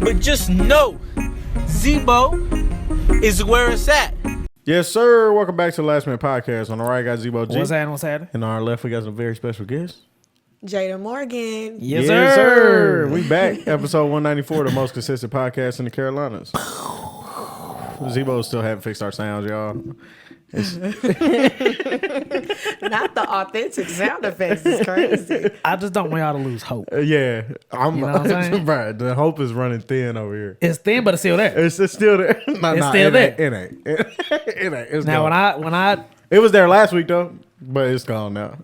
But just know, Zebo is where it's at. Yes, sir. Welcome back to the Last Minute Podcast. On the right, got Zebo G. What's happening? And on our left, we got some very special guests. Jada Morgan. Yes, sir. We back. Episode 194, the most consistent podcast in the Carolinas. Zebo still haven't fixed our sounds, y'all. Not the authentic sound effects. It's crazy. I just don't want y'all to lose hope. Yeah. You know what I'm saying? Bro, the hope is running thin over here. It's thin, but it's still there. It's still there. It's still there. It ain't. It ain't. It's Now, gone. when I, It was there last week, though, but it's gone now.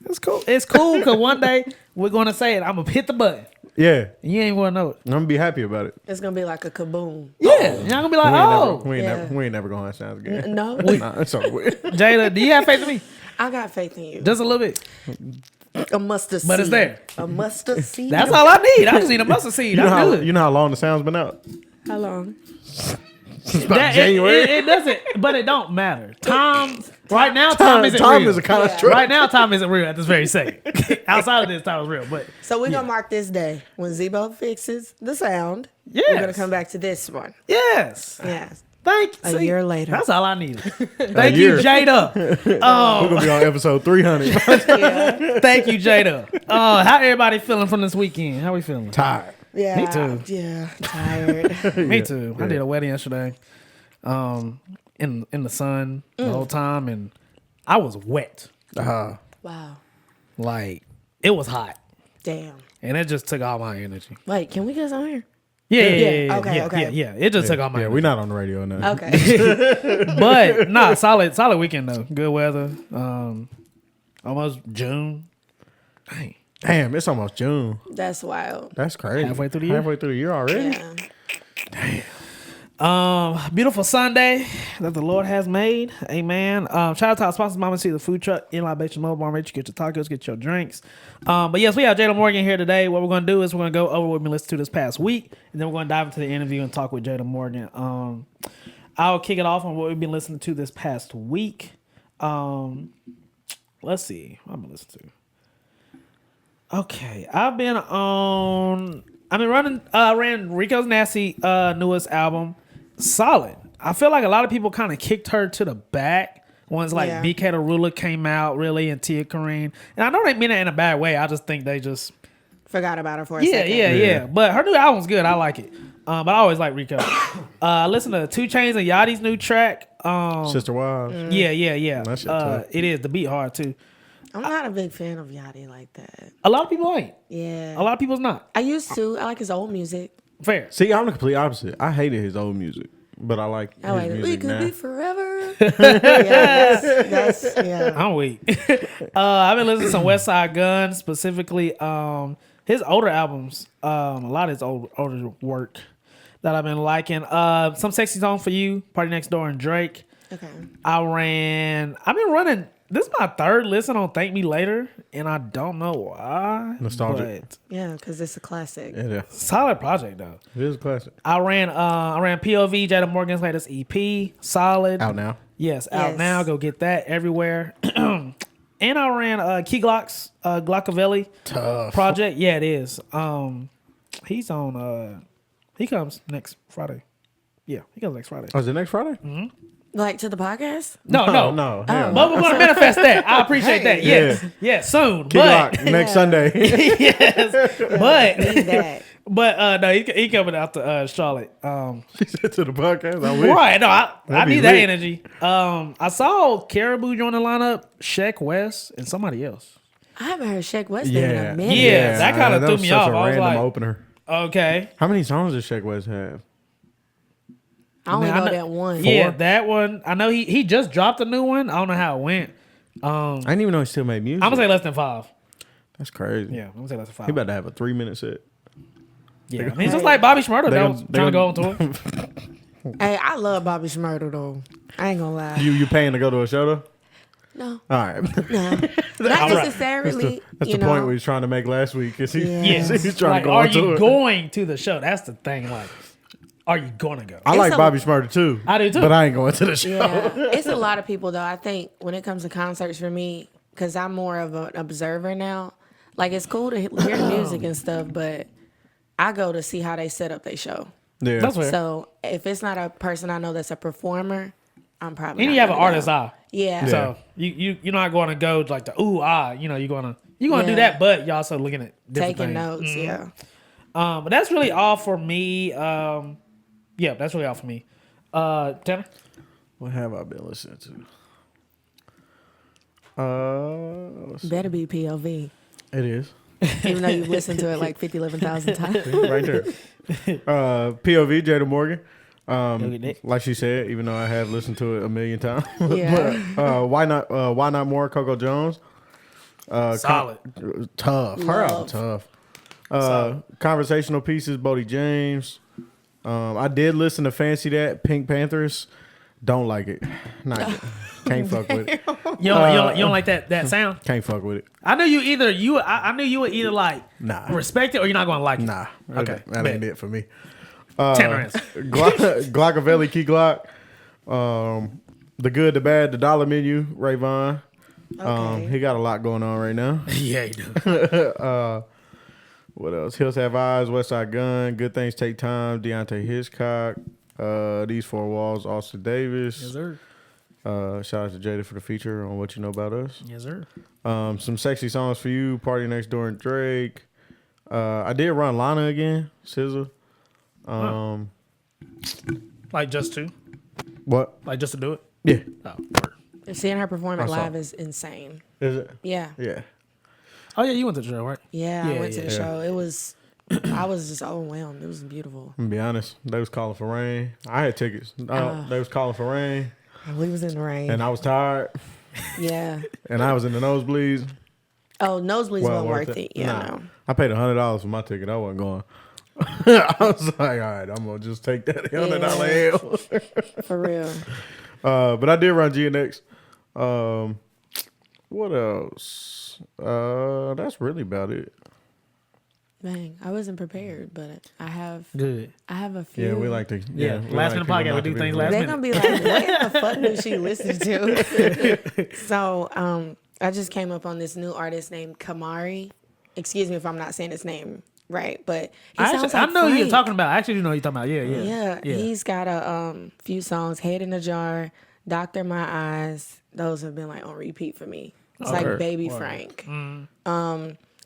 it's cool. It's cool because one day we're gonna say it. I'm gonna hit the button. Yeah. And you ain't gonna know it. I'm going to be happy about it. It's gonna be like a kaboom. Yeah, y'all gonna be like, We Yeah. ain't never going to have sounds again. No, Nah, it's over with. Jada, do you have faith in me? I got faith in you. Just a little bit. A mustard seed. But it's there. A mustard seed. That's all I need. I just need a mustard seed. You know, I'm good. you know how long the sound's been out? How long? January. It doesn't, but it don't matter. Time right now, time isn't Time real. is a construct. Right now, time isn't real at this very second. Outside of this, time is real. But So we're gonna mark this day when Zebo fixes the sound. Yes. We're gonna come back to this one. yes, Yes. thank you. A year later. That's all I needed. Thank you, year. Jada. We're going to be on episode 300. Yeah. Thank you, Jada. How everybody feeling from this weekend? How we feeling? Tired. Yeah. Me too. Yeah. Tired. Me too. I did a wedding yesterday. In the sun the whole time, and I was wet. Wow. Like it was hot, Damn. and it just took all my energy. Wait, can we get on here? Yeah. Okay. Yeah. It just took all my Yeah, energy. we're not on the radio now. Okay. But nah, solid weekend though. Good weather. Almost June. Dang. Damn, it's almost June. That's wild. That's crazy. Halfway through the year? Halfway through the year already? Yeah. Beautiful Sunday that the Lord has made. Amen. Shout out to our sponsors, Mama C, the food truck, in Libation Mobile Bar. Make sure you get your tacos, get your drinks. But yes, we have Jada Morgan here today. What we're going to do is we're going to go over what we listened to this past week, and then we're going to dive into the interview and talk with Jada Morgan. I'll kick it off on what we've been listening to this past week. Let's see. What I'm going to listen to. Okay. I ran Rico's Nasty newest album. Solid. I feel like a lot of people kind of kicked her to the back. Ones like BK the Ruler came out really, and Tia Kareen. And I know they mean it in a bad way. I just think they just Forgot about her for a second. yeah. But her new album's good. I like it. But I always like Rico. I listened to 2 Chainz and Yachty's new track. Sister Wives. Yeah. That shit tough. It is. The beat hard too. I'm not a big fan of Yachty like that. A lot of people ain't. Yeah. A lot of people's not. I used to. I like his old music. Fair. See, I'm the complete opposite. I hated his old music, but I like I like his it. We music could now. be forever. Yeah. I'm weak. I've been listening to some West Side Gun, specifically his older albums. A lot of his older work that I've been liking. Some Sexy Song for You, Party Next Door, and Drake. Okay. I've been running. This is my third listen on Thank Me Later, and I don't know why. Nostalgic. But Yeah, because it's a classic. Yeah, solid project though. it is a classic. I ran POV, Jada Morgan's latest EP. Solid. Out now. Yes, out Yes. now. Go get that everywhere. And I ran Key Glock's Glockavelli Tough. project. Yeah, it is. He's on. He comes next Friday. Yeah, he comes next Friday. Oh, is it next Friday? Mm-hmm. Like to the podcast? No. No. But we're gonna manifest that. I appreciate that. Yeah. Yes, soon. Key Glock, next Sunday. Yes, but Need that. no, he coming out to Charlotte. She said to the podcast. I wish. Right? No, I That'd be need that lit. energy. I saw Caribou join the lineup, Sheck West, and somebody else. I haven't heard Sheck West in a Yeah. minute. Yeah, that kinda that threw was me such off. a I was random like- opener. Okay. How many songs does Sheck West have? I only Man, I know know- that one. Yeah, that one. I know he just dropped a new one. I don't know how it went. I didn't even know he still made music. I'm gonna say less than 5. That's crazy. Yeah, I'm gonna say less than 5. He about to have a 3-minute set. Yeah, I mean, just like Bobby Shmurda They that was gonna- trying to go they on tour. Hey, I love Bobby Shmurda though. I ain't gonna lie. You paying to go to a show though? No, All right. no, not right. necessarily. That's you the know, point we was trying to make last week. Is he, Yeah. he's trying Like, to go are on you tour. going to the show? That's the thing. Like, are you gonna go? I It's like a- Bobby Shmurda too. I do too. But I ain't going to the show. Yeah, it's a lot of people though. I think when it comes to concerts for me, because I'm more of an observer now. Like it's cool to hear the music and stuff, but I go to see how they set up their show. Yeah. That's fair. So if it's not a person I know that's a performer, I'm probably. And not you have an gonna artist's go. eye. Yeah. So you're not going to go like the ooh ah. You know, you're gonna do Yeah. that, but you're also looking at different Taking things. notes. Yeah. But that's really all for me. Yeah, that's really all for me. Tanner? What have I been listening to? Let's see. Better be POV. It is. Even though you've listened to it like 11,000 times. Right there. POV, Jada Morgan. Look at that. Like she said, even though I have listened to it a million times. Yeah. But, why not more Coco Jones? Solid. Tough. Her album Love. tough. Solid. Conversational Pieces, Bodie James. I did listen to Fancy That, Pink Panthers. Don't like it. Not good. Can't fuck with it. You don't like that sound? Can't fuck with it. I knew you I knew you would either like Nah. respect it or you're not going to like it. Nah. Okay, That ain't bet. it for me. Tanner answer. Glockavelli, Key Glock. The Good, the Bad, the Dollar Menu, Ray Vaughn. Okay. He got a lot going on right now. Yeah, you do. What else? Hills Have Eyes, West Side Gun, Good Things Take Time, Deontay Hitchcock, These Four Walls, Austin Davis. Yes, sir. Shout out to Jada for the feature on What You Know About Us. Yes, sir. Some Sexy Songs for You, Party Next Door and Drake. I did run Lana again, SZA. Like just to? What? Like just to do it? Yeah. Oh, word. Seeing her perform it I saw live it. is insane. Is it? Yeah. Yeah. Oh, yeah, you went to the show, right? Yeah, Yeah, I went to the yeah. show. It was, I was just overwhelmed. It was beautiful. I'm gonna be honest. They was calling for rain. I had tickets. They was calling for rain, We was in the rain. and I was tired, Yeah. and I was in the nosebleeds. Oh, nosebleeds Well weren't worth it. Yeah, Nah. no. I paid $100 for my ticket. I wasn't going. I was like, all right, I'm gonna just take that $100 L. For real. But I did run GNX. What else? That's really about it. Dang, I wasn't prepared, but I have Good. a few. Yeah, we like to. Yeah, we last like minute people podcast, not we to do be things rude. last They're gonna be like, what the fuck did she listen to? So, I just came up on this new artist named Kamari. Excuse me if I'm not saying his name right, but he sounds I like know who you're Frank. talking about. I actually do know who you're talking about. Yeah. Yeah, he's got a few songs. Head in a Jar, Doctor My Eyes. Those have been like on repeat for me. It's like Word. Baby Frank.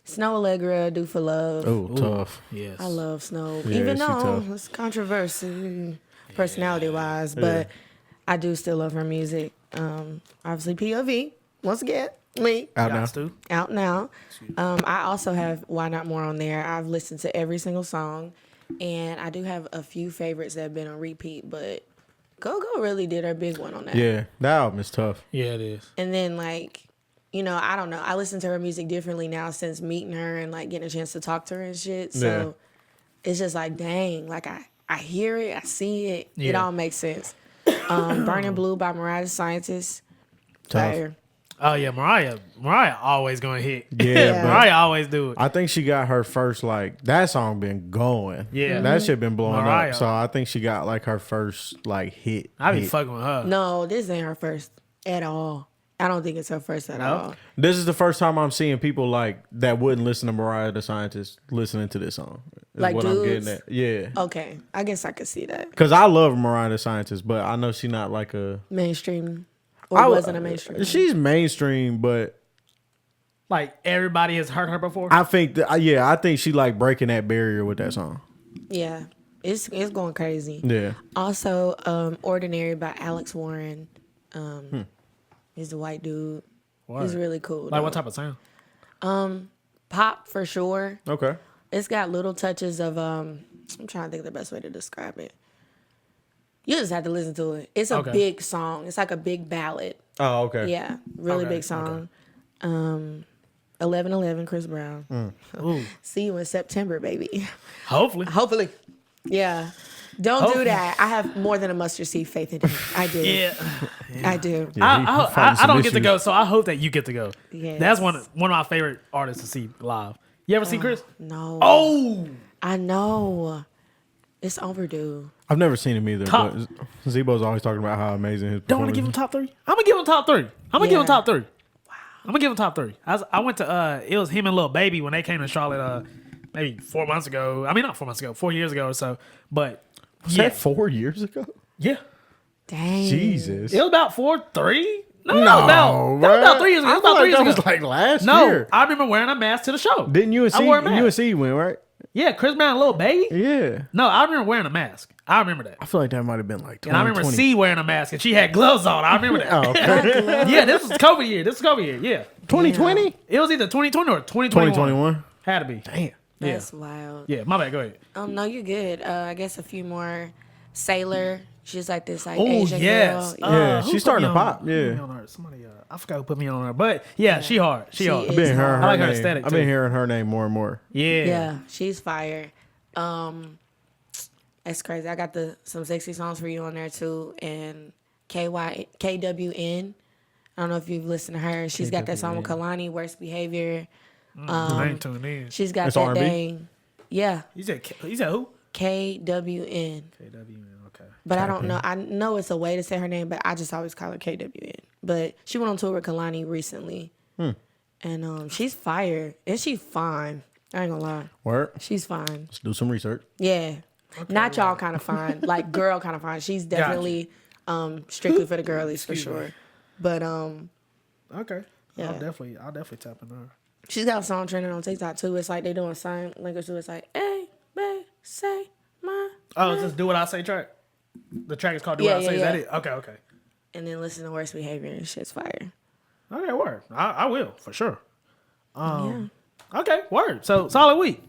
Snow Allegra, Do for Love. Oh, tough. Yes. I love Snow, Yeah, even she though tough. it's controversial, personality wise, but I do still love her music. Obviously, POV once again, me Out now. Got to. out now. I also have Why Not More on there. I've listened to every single song, and I do have a few favorites that have been on repeat. But Go really did her big one on that. Yeah, that album is tough. Yeah, it is. And then like, you know, I don't know. I listen to her music differently now since meeting her and like getting a chance to talk to her and shit. So it's just like, dang, like I hear it, I see it. It Yeah. all makes sense. Burning Blue by Mariah the Scientist. Tough. Fire. Oh yeah, Mariah always gonna hit. Yeah, but Mariah always do it. I think she got her first like that song been going. Yeah. that shit been blowing Mariah. up. So I think she got like her first like hit. I be hit. fucking with her. No, this ain't her first at all. I don't think it's her first at all. This is the first time I'm seeing people like that wouldn't listen to Mariah the Scientist listening to this song. Is Like what I'm dudes? getting at. Yeah, Okay, I guess I could see that. because I love Mariah the Scientist, but I know she's not like a. Mainstream. Or wasn't a mainstream. She's mainstream, but Like everybody has heard her before. I think that I think she like breaking that barrier with that song. Yeah. It's going crazy. Yeah, Also, Ordinary by Alex Warren. He's a white dude. Word. He's really cool. Like though. what type of sound? Pop for sure. okay. It's got little touches of I'm trying to think of the best way to describe it. You just have to listen to it. It's a Okay. big song. It's like a big ballad. Oh, okay. Yeah, really Okay, big song. 11:11 Chris Brown. Ooh, See you in September, baby. hopefully. Hopefully. Yeah. Don't Hopefully. do that. I have more than a mustard seed faith in him. I do. Yeah. I do. Yeah, he finding I some don't get to issues. go, so I hope that you get to go. Yes. That's one of my favorite artists to see live. You ever see Chris? No. Oh, I know. It's overdue. I've never seen him either. Top. But Zebo's always talking about how amazing his don't want performance to give him is. top 3. I'm gonna give him top 3. I'm gonna give him Yeah. top 3. Wow. I'm gonna give him top 3. I went to it was him and Lil Baby when they came to Charlotte maybe 4 months ago. I mean, not 4 months ago, 4 years ago or so. But Was that 4 years ago? yeah, Dang. Jesus. it was about 3. No, No, that was about 3 years ago. It was about 3 years that ago. was like last No, year. I remember wearing a mask to the show. Didn't I wore a mask. UNC win, right? Yeah, Chris Brown, little baby. Yeah. No, I remember wearing a mask. I remember that. I feel like that might have been like 2020. And I remember C wearing a mask, and she had gloves on. I remember that. Oh, okay. Yeah, this was COVID year. Yeah. 2020? It was either 2020 or 2021. 2021. Had to be. Damn. That's wild. Yeah, my bad. Go ahead. No, you're good. I guess a few more. Sailor. She's like this like Oh, Asian yes. girl. Yeah, who she's put me starting to on- pop, who put me yeah. on her? Somebody, I forgot who put me on her. But yeah, she hard. She hard. is. I've been hearing her, I like her name. aesthetic, I've been too. hearing her name more and more. Yeah. Yeah, she's fire. That's crazy. I got some sexy songs for you on there too, and KWN. I don't know if you've listened to her. She's got that song with Kalani, Worst Behavior. I ain't tuned in. She's got It's that R&B? dang. Yeah, You said who? KWN. KWN. Okay. But I don't know. I know it's a way to say her name, but I just always call her KWN. But she went on tour with Kalani recently. And she's fire. And she's fine. I ain't gonna lie. Word. She's fine. Let's do some research. Yeah. Not y'all kind of fine. Like girl kind of fine. She's definitely strictly for the girlies for sure. But Okay. Yeah. I'll definitely tap in her. she's got a song trending on TikTok too. It's like they doing sign language too. It's like, hey, babe, say my. Oh, it's just Do What I Say track? The track is called Do What I Say. Is that it? Okay. And then listen to Worst Behavior and shit's fire. Okay, word. I will, for sure. Yeah. Okay, word. So, solid week.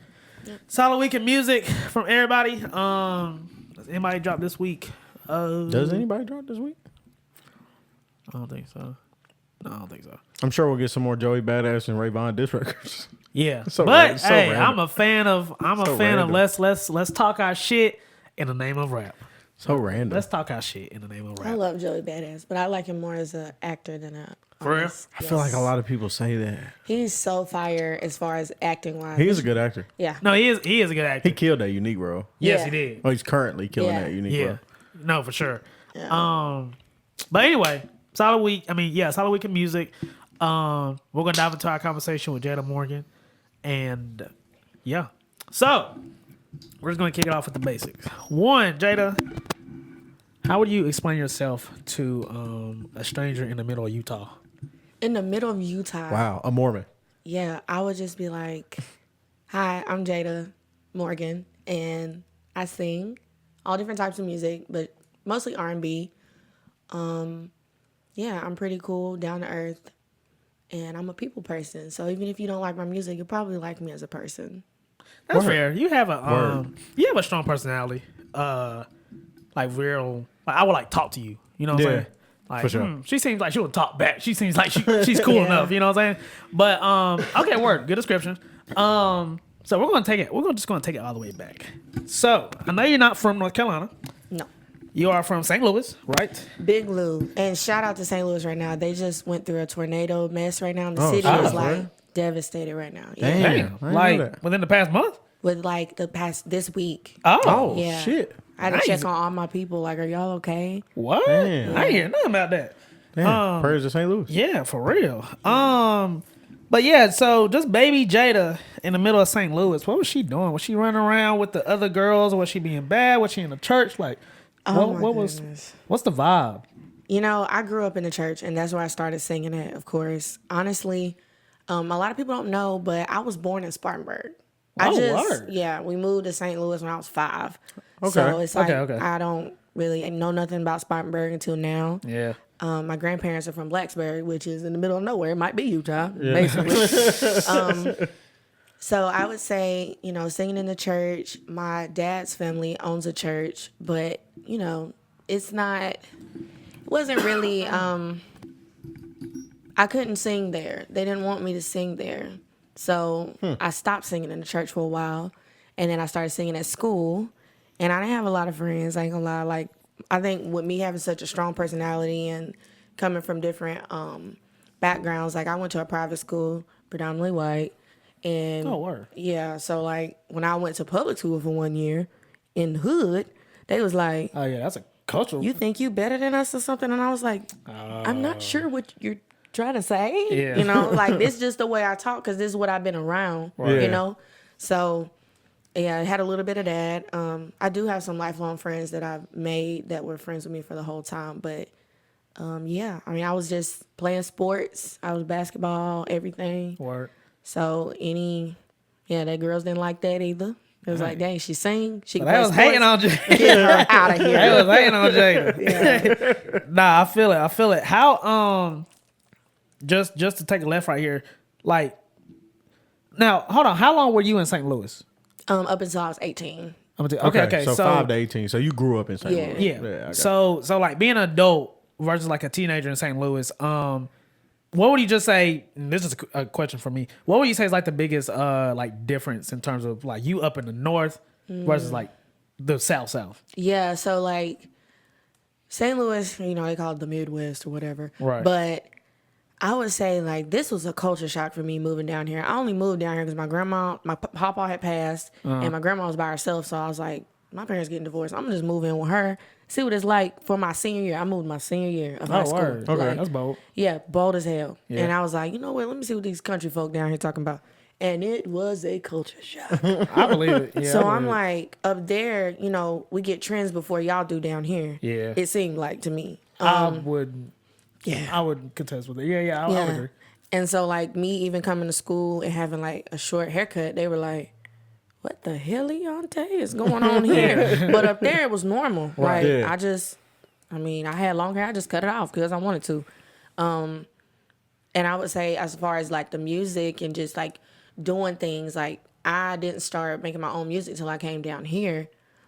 Solid week in music from everybody. Does anybody drop this week? Does anybody drop this week? I don't think so. No, I don't think so. I'm sure we'll get some more Joey Badass and Rayvon diss records. Yeah, So but so hey, random. I'm a fan of random. let's talk our shit in the name of rap. So random. Let's talk our shit in the name of I rap. love Joey Badass, but I like him more as an actor than a. For real? artist. I feel like a lot of people say that. He's so fire as far as acting wise. He is a good actor. Yeah. No, he is a good actor. He killed that Unique Bro. Yes, Yeah. he did. Oh, he's currently killing Yeah. that Unique Yeah, Bro. no, for sure. Yeah. But anyway, solid week. Solid week in music. We're gonna dive into our conversation with Jada Morgan, and yeah. So we're just gonna kick it off with the basics. One, Jada, how would you explain yourself to a stranger in the middle of Utah? In the middle of Utah. Wow, a Mormon. Yeah, I would just be like, hi, I'm Jada Morgan, and I sing all different types of music, but mostly R&B. Yeah, I'm pretty cool, down to earth, and I'm a people person. So even if you don't like my music, you'll probably like me as a person. That's Word. fair. You have a strong personality. Like real. Like I would like talk to you. You know what I'm Yeah, saying? Like, for sure. She seems like she would talk back. She seems like she's cool Yeah. enough. You know what I'm saying? But okay, word. Good description. So we're gonna take it. We're just gonna take it all the way back. So I know you're not from North Carolina. No. You are from St. Louis, right? Big Lou. And shout out to St. Louis right now. They just went through a tornado mess right now. And the Oh, city shit. is like Right. devastated right now. Yeah. Damn. I Damn. didn't know Like that. within the past month. With like this week. Oh, Yeah. Shit. I had to Nice. check on all my people. Like, are y'all okay? what? Damn. I ain't hear nothing about that. Damn. Prayers to St. Louis. Yeah, for real. But yeah, so just baby Jada in the middle of St. Louis. What was she doing? Was she running around with the other girls, or was she being bad? Was she in the church? Like, Oh my goodness. what's the vibe? You know, I grew up in the church, and that's where I started singing it, of course. Honestly, a lot of people don't know, but I was born in Spartanburg. Word. Yeah, we moved to St. Louis when I was 5. Okay. So it's like, Okay. I don't really know nothing about Spartanburg until now. Yeah. My grandparents are from Blacksburg, which is in the middle of nowhere. It might be Utah, basically. So I would say, singing in the church. My dad's family owns a church, but, it wasn't really, I couldn't sing there. They didn't want me to sing there. So I stopped singing in the church for a while, and then I started singing at school, and I didn't have a lot of friends, I ain't gonna lie. Like, I think with me having such a strong personality and coming from different backgrounds, like I went to a private school, predominantly white, and Oh, word. yeah, so like when I went to public school for 1 year in the hood, they was like, Oh yeah, that's a cultural. you think you better than us or something? And I was like, I'm not sure what you're trying to say. Yeah. Like this is just the way I talk because this is what I've been around, Right. So Yeah, I had a little bit of that. I do have some lifelong friends that I've made that were friends with me for the whole time. But yeah, I mean, I was just playing sports. I was basketball, everything. Word. So the girls didn't like that either. It was like, dang, she sing, she can They play was sports. hating on Jada. Get her out of here. They was hating on Jada. Nah, I feel it. How just to take a left right here, like now, hold on. How long were you in St. Louis? Up until I was 18. Okay. So 5 to 18. So you grew up in St. Yeah. Louis. Yeah. I got So like being an adult versus like a teenager in St. Louis, what would you just say? And this is a question for me. What would you say is like the biggest like difference in terms of like you up in the north versus like the south? Yeah, so like St. Louis, they call it the Midwest or whatever. Right. But I would say like this was a culture shock for me moving down here. I only moved down here because my papa had passed and my grandma was by herself. So I was like, my parents getting divorced. I'm gonna just move in with her, see what it's like for my senior year. I moved my senior year of high school. Word. Okay. That's bold. Yeah, bold as hell. Yeah. And I was like, you know what? Let me see what these country folk down here talking about. And it was a culture shock. I believe it. Yeah, So I I'm believe it. like, up there, we get trends before y'all do down here. Yeah. It seemed like to me. I would Yeah. contest with it. Yeah, I would agree. And so like me even coming to school and having like a short haircut, they were like, what the hell, Leonte, is going on here? But up there it was normal. Right. Like Yeah. I had long hair, I just cut it off because I wanted to. And I would say as far as like the music and just like doing things, like I didn't start making my own music till I came down here.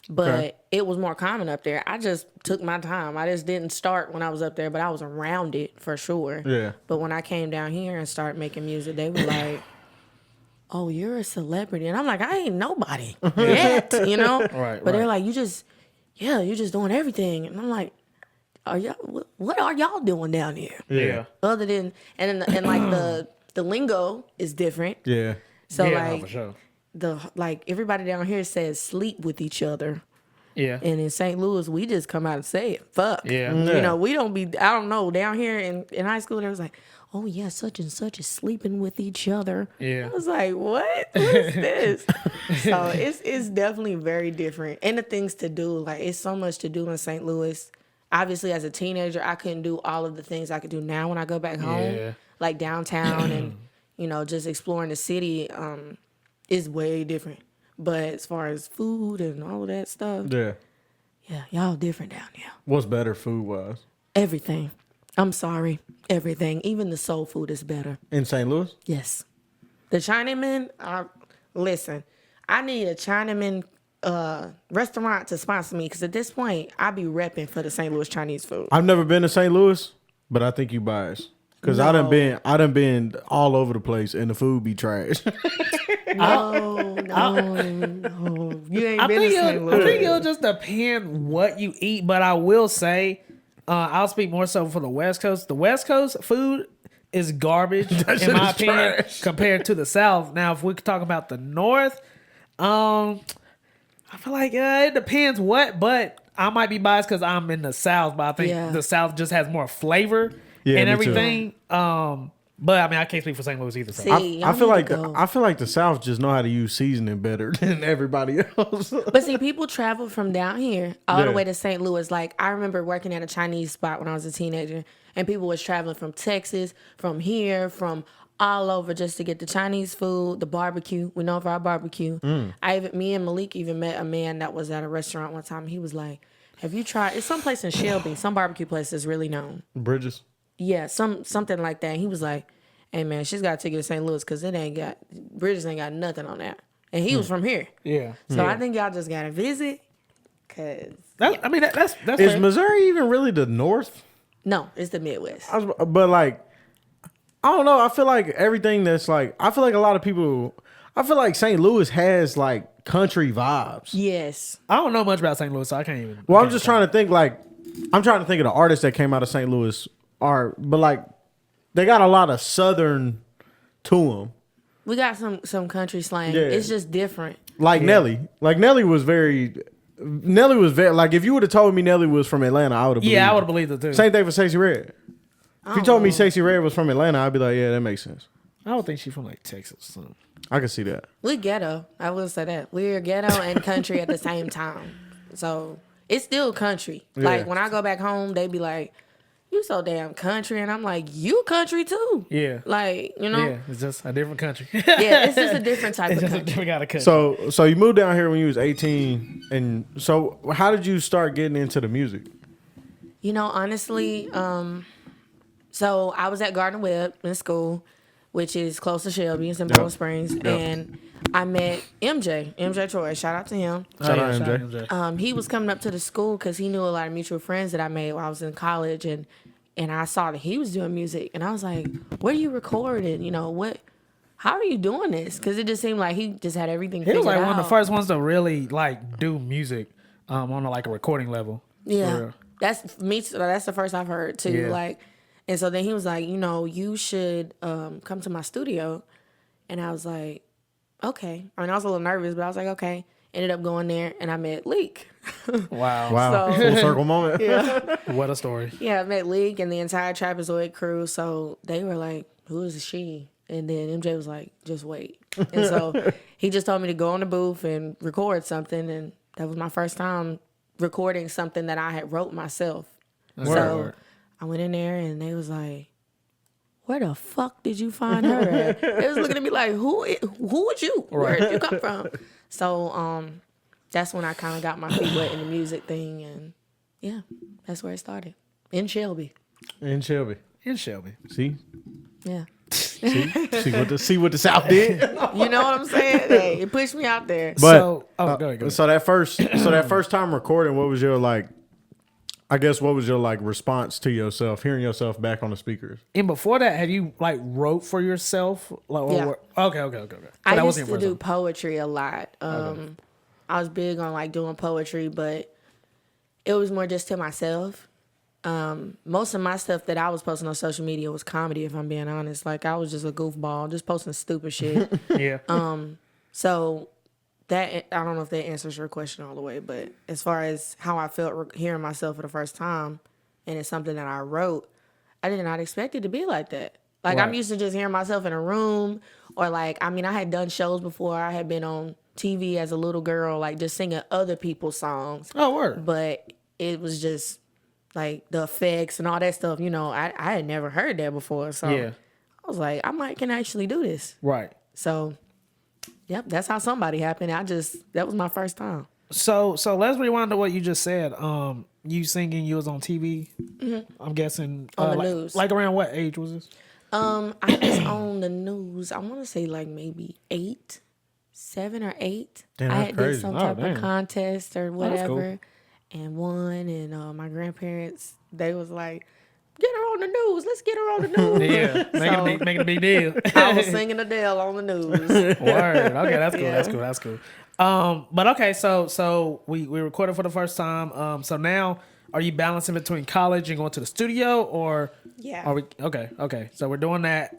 But it was more common up there. I just took my time. I just didn't start when I was up there, but I was around it for sure. Yeah. But when I came down here and started making music, they were like, oh, you're a celebrity. And I'm like, I ain't nobody yet, Right, But they're like, you're just doing everything. And I'm like, what are y'all doing down here? Yeah. Other than, and like the lingo is different. Yeah. So Yeah, no, like, for sure. everybody down here says sleep with each other. Yeah. And in St. Louis, we just come out and say it. Fuck. Yeah. Yeah. We don't be, I don't know, down here in high school, there was like, oh yeah, such and such is sleeping with each other. Yeah. I was like, what? What is this? So it's definitely very different. And the things to do, like it's so much to do in St. Louis. Obviously, as a teenager, I couldn't do all of the things I could do now when I go back home. Yeah. Like downtown and, just exploring the city is way different. But as far as food and all of that stuff, Yeah. yeah, y'all different down here. What's better food wise? Everything. I'm sorry. Everything. Even the soul food is better. In St. Louis? Yes. The Chinaman, listen, I need a Chinaman restaurant to sponsor me because at this point, I be repping for the St. Louis Chinese food. I've never been to St. Louis, but I think you biased. Cause I done been all over the place and the food be trash. No. You ain't been to St. I Louis. think it'll just depend what you eat, but I will say, I'll speak more so for the West Coast. The West Coast food is garbage, in my opinion, compared to the South. Now, if we could talk about the North, I feel like it depends what, but I might be biased because I'm in the South, but I think the South just has more flavor and me too. everything. But I mean, I can't speak for St. Louis either. So. See, I feel like go. I feel like the South just know how to use seasoning better than everybody else. But see, people travel from down here all the Yeah. way to St. Louis. Like, I remember working at a Chinese spot when I was a teenager, and people was traveling from Texas, from here, from all over just to get the Chinese food, the barbecue. We know for our barbecue. Me and Malik even met a man that was at a restaurant one time. He was like, have you tried, it's someplace in Shelby, some barbecue place is really known. Bridges. Yeah, something like that. And he was like, hey man, she's got to take you to St. Louis because Bridges ain't got nothing on that. And he was from here. Yeah. So I think y'all just got to visit. Cause That's Is fair. Missouri even really the North? no, it's the Midwest. But like, I don't know. I feel like everything that's like, I feel like a lot of people, I feel like St. Louis has like country vibes. Yes. I don't know much about St. Louis, so I can't even. Well, I'm just trying to think I'm trying to think of the artists that came out of St. Louis but like, they got a lot of Southern to them. We got some country slang. Yeah. It's just different. Like Nelly. Like Nelly was very, like if you would have told me Nelly was from Atlanta, I would have believed Yeah, I it. would have believed it too. Same thing for Stacey Red. If you told me Stacey Red was from Atlanta, I'd be like, yeah, that makes sense. I don't think she's from like Texas or something. I can see that. We ghetto. I will say that. We're ghetto and country at the same time. So it's still country. Yeah. Like when I go back home, they be like, "You so damn country," and I'm like, "You country too." Yeah. Like, you know. Yeah, it's just a different country. Yeah, it's just a different type It's of just a country. different kind of country. So you moved down here when you was 18, and so how did you start getting into the music? You know, honestly, so I was at Gardner Webb in school, which is close to Shelby. It's in Bowling Springs. Yep. And I met MJ Troy. Shout out to him. Shout out MJ. He was coming up to the school because he knew a lot of mutual friends that I made while I was in college. And I saw that he was doing music. And I was like, where are you recording? You know, how are you doing this? Because it just seemed like he just had everything He figured was out. like one of the first ones to really like do music on like a recording level. Yeah, that's me. That's the first I've heard too. Yeah. Like, and so then he was like, you know, you should come to my studio, and I was like, okay. I mean, I was a little nervous, but I was like, okay. Ended up going there, and I met Leak. Wow. Wow, So- full circle moment. Yeah, What a story. yeah. I met Leak and the entire Trapezoid crew. So they were like, who is she? And then MJ was like, just wait. And so he just told me to go in the booth and record something, and that was my first time recording something that I had wrote myself. So Word. I went in there and they was like, where the fuck did you find her at? They was looking at me like, who was you? Where did you come from? So that's when I kind of got my feet wet in the music thing. And yeah, that's where it started. In Shelby. In Shelby. In Shelby. See? Yeah. See what the South did? You know what I'm saying? Hey, it pushed me out there. But So- go ahead. So that first time recording, what was your like? I guess what was your like response to yourself, hearing yourself back on the speakers? And before that, have you like wrote for yourself? Like, Yeah. Okay. So I that used wasn't to your do first poetry a lot. I was big on like doing poetry, but it was more just to myself. Most of my stuff that I was posting on social media was comedy, if I'm being honest. Like I was just a goofball, just posting stupid shit. time. Yeah. So that, I don't know if that answers your question all the way, but as far as how I felt hearing myself for the first time, and it's something that I wrote, I did not expect it to be like that. Like I'm Right. used to just hearing myself in a room, or like, I mean, I had done shows before. I had been on TV as a little girl, like just singing other people's songs. Oh, word. But it was just like the effects and all that stuff. You know, I had never heard that before. So Yeah. I was like, I can actually do this. Right. So, yep, that's how somebody happened. That was my first time. So let's rewind to what you just said. You singing, you was on TV. I'm guessing On the like, news. Like around what age was this? I was on the news. I want to say like maybe 7 or 8. Damn, I that's had crazy. did some Oh, type damn. of contest or that's whatever, and won. And my grandparents, they was like, "Get her on the news. Let's get her on the news." Yeah, making a big deal. I was singing Adele on the news. Word. Okay, that's cool. Yeah. That's cool. But okay, so we recorded for the first time. So now, are you balancing between college and going to the studio, or Yeah. are we okay? So we're doing that.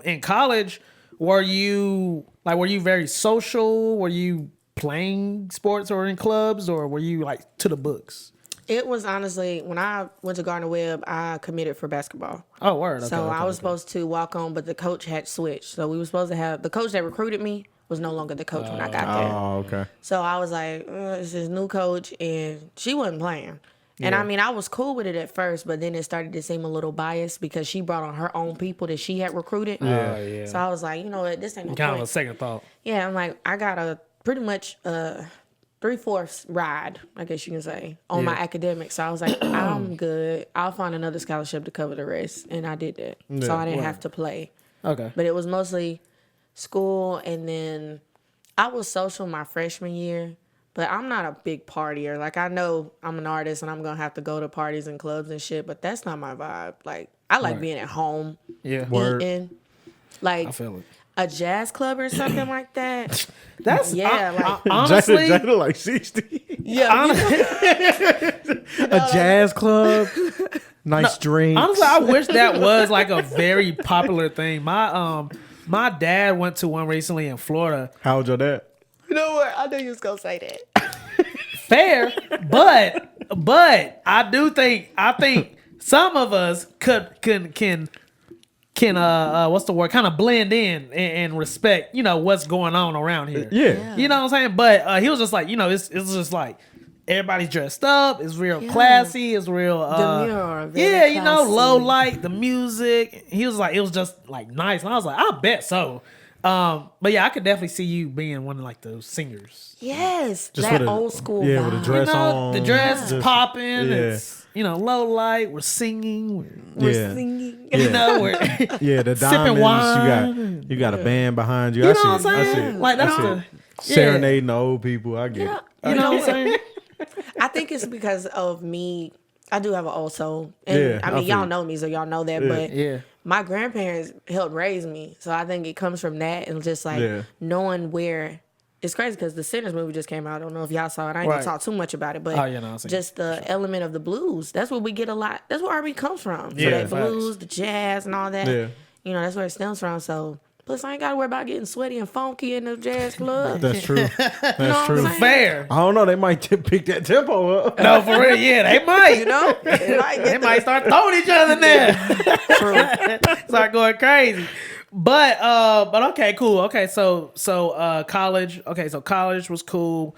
In college, were you very social? Were you playing sports or in clubs, or were you like to the books? It was honestly, when I went to Gardner Webb, I committed for basketball. Oh, word. Okay, So okay, I was okay. supposed to walk on, but the coach had switched. So we were supposed to have, the coach that recruited me was no longer the coach when I got there. Oh, okay. So I was like, this is new coach, and she wasn't playing. And Yeah. I mean, I was cool with it at first, but then it started to seem a little biased because she brought on her own people that she had recruited. Oh, yeah. So I was like, you know what, this ain't no Kind of point. a second thought. Yeah, I'm like, I got a pretty much 3/4 ride, I guess you can say, on my Yeah. academics. So I was like, I'm good. I'll find another scholarship to cover the rest. And I did that. So I didn't have to play. Okay. But it was mostly school, and then I was social my freshman year, but I'm not a big partier. Like, I know I'm an artist and I'm going to have to go to parties and clubs and shit, but that's not my vibe. Like, I like Right. being at home, Yeah. Word. eating. Like, I feel it. a jazz club or something like that. That's Yeah, honestly. Jada like 60. Yeah. A jazz club. Nice drinks. Honestly, I wish that was like a very popular thing. My dad went to one recently in Florida. How old your dad? You know what? I knew you was going to say that. Fair, but I think some of us can what's the word? Kind of blend in and respect, what's going on around here. Yeah. You know what I'm saying? But he was just like, it's just like everybody's dressed up. It's real classy. It's real demure. Very classy. low light, the music. He was like, it was just like nice. And I was like, I bet so. But yeah, I could definitely see you being one of like those singers. Yes, Just that with a- old school yeah, vibe. with a dress on. The dress is popping. Yeah. It's low light. We're singing. We're Yeah. Singing. we're Yeah, the sipping diamonds. wine. You got a band behind you. You I know see what I'm it. I see saying? it. Like that's I see the it. Serenading the old people. I get it. You know what I'm saying? I think it's because of me. I do have an old soul. And Yeah, I I mean, feel y'all you. know me, so y'all know that. Yeah. But Yeah. my grandparents helped raise me. So I think it comes from that and just like Yeah. knowing where. It's crazy because the Sinners movie just came out. I don't know if y'all saw it. I ain't Right. gonna talk too much about it, but Oh, yeah, no, I seen just the element of the blues. That's what we get a lot. That's where R&B comes from. So Yeah, that facts. blues, the jazz, and all that. Yeah. That's where it stems from. So plus, I ain't got to worry about getting sweaty and funky in the jazz club. That's true. know That's what I'm true. saying? Fair. I don't know. They might pick that tempo up. No, for real. Yeah, they might. They They might start throwing each other in there. Start going crazy. But okay, cool. Okay, so college. Okay, so college was cool.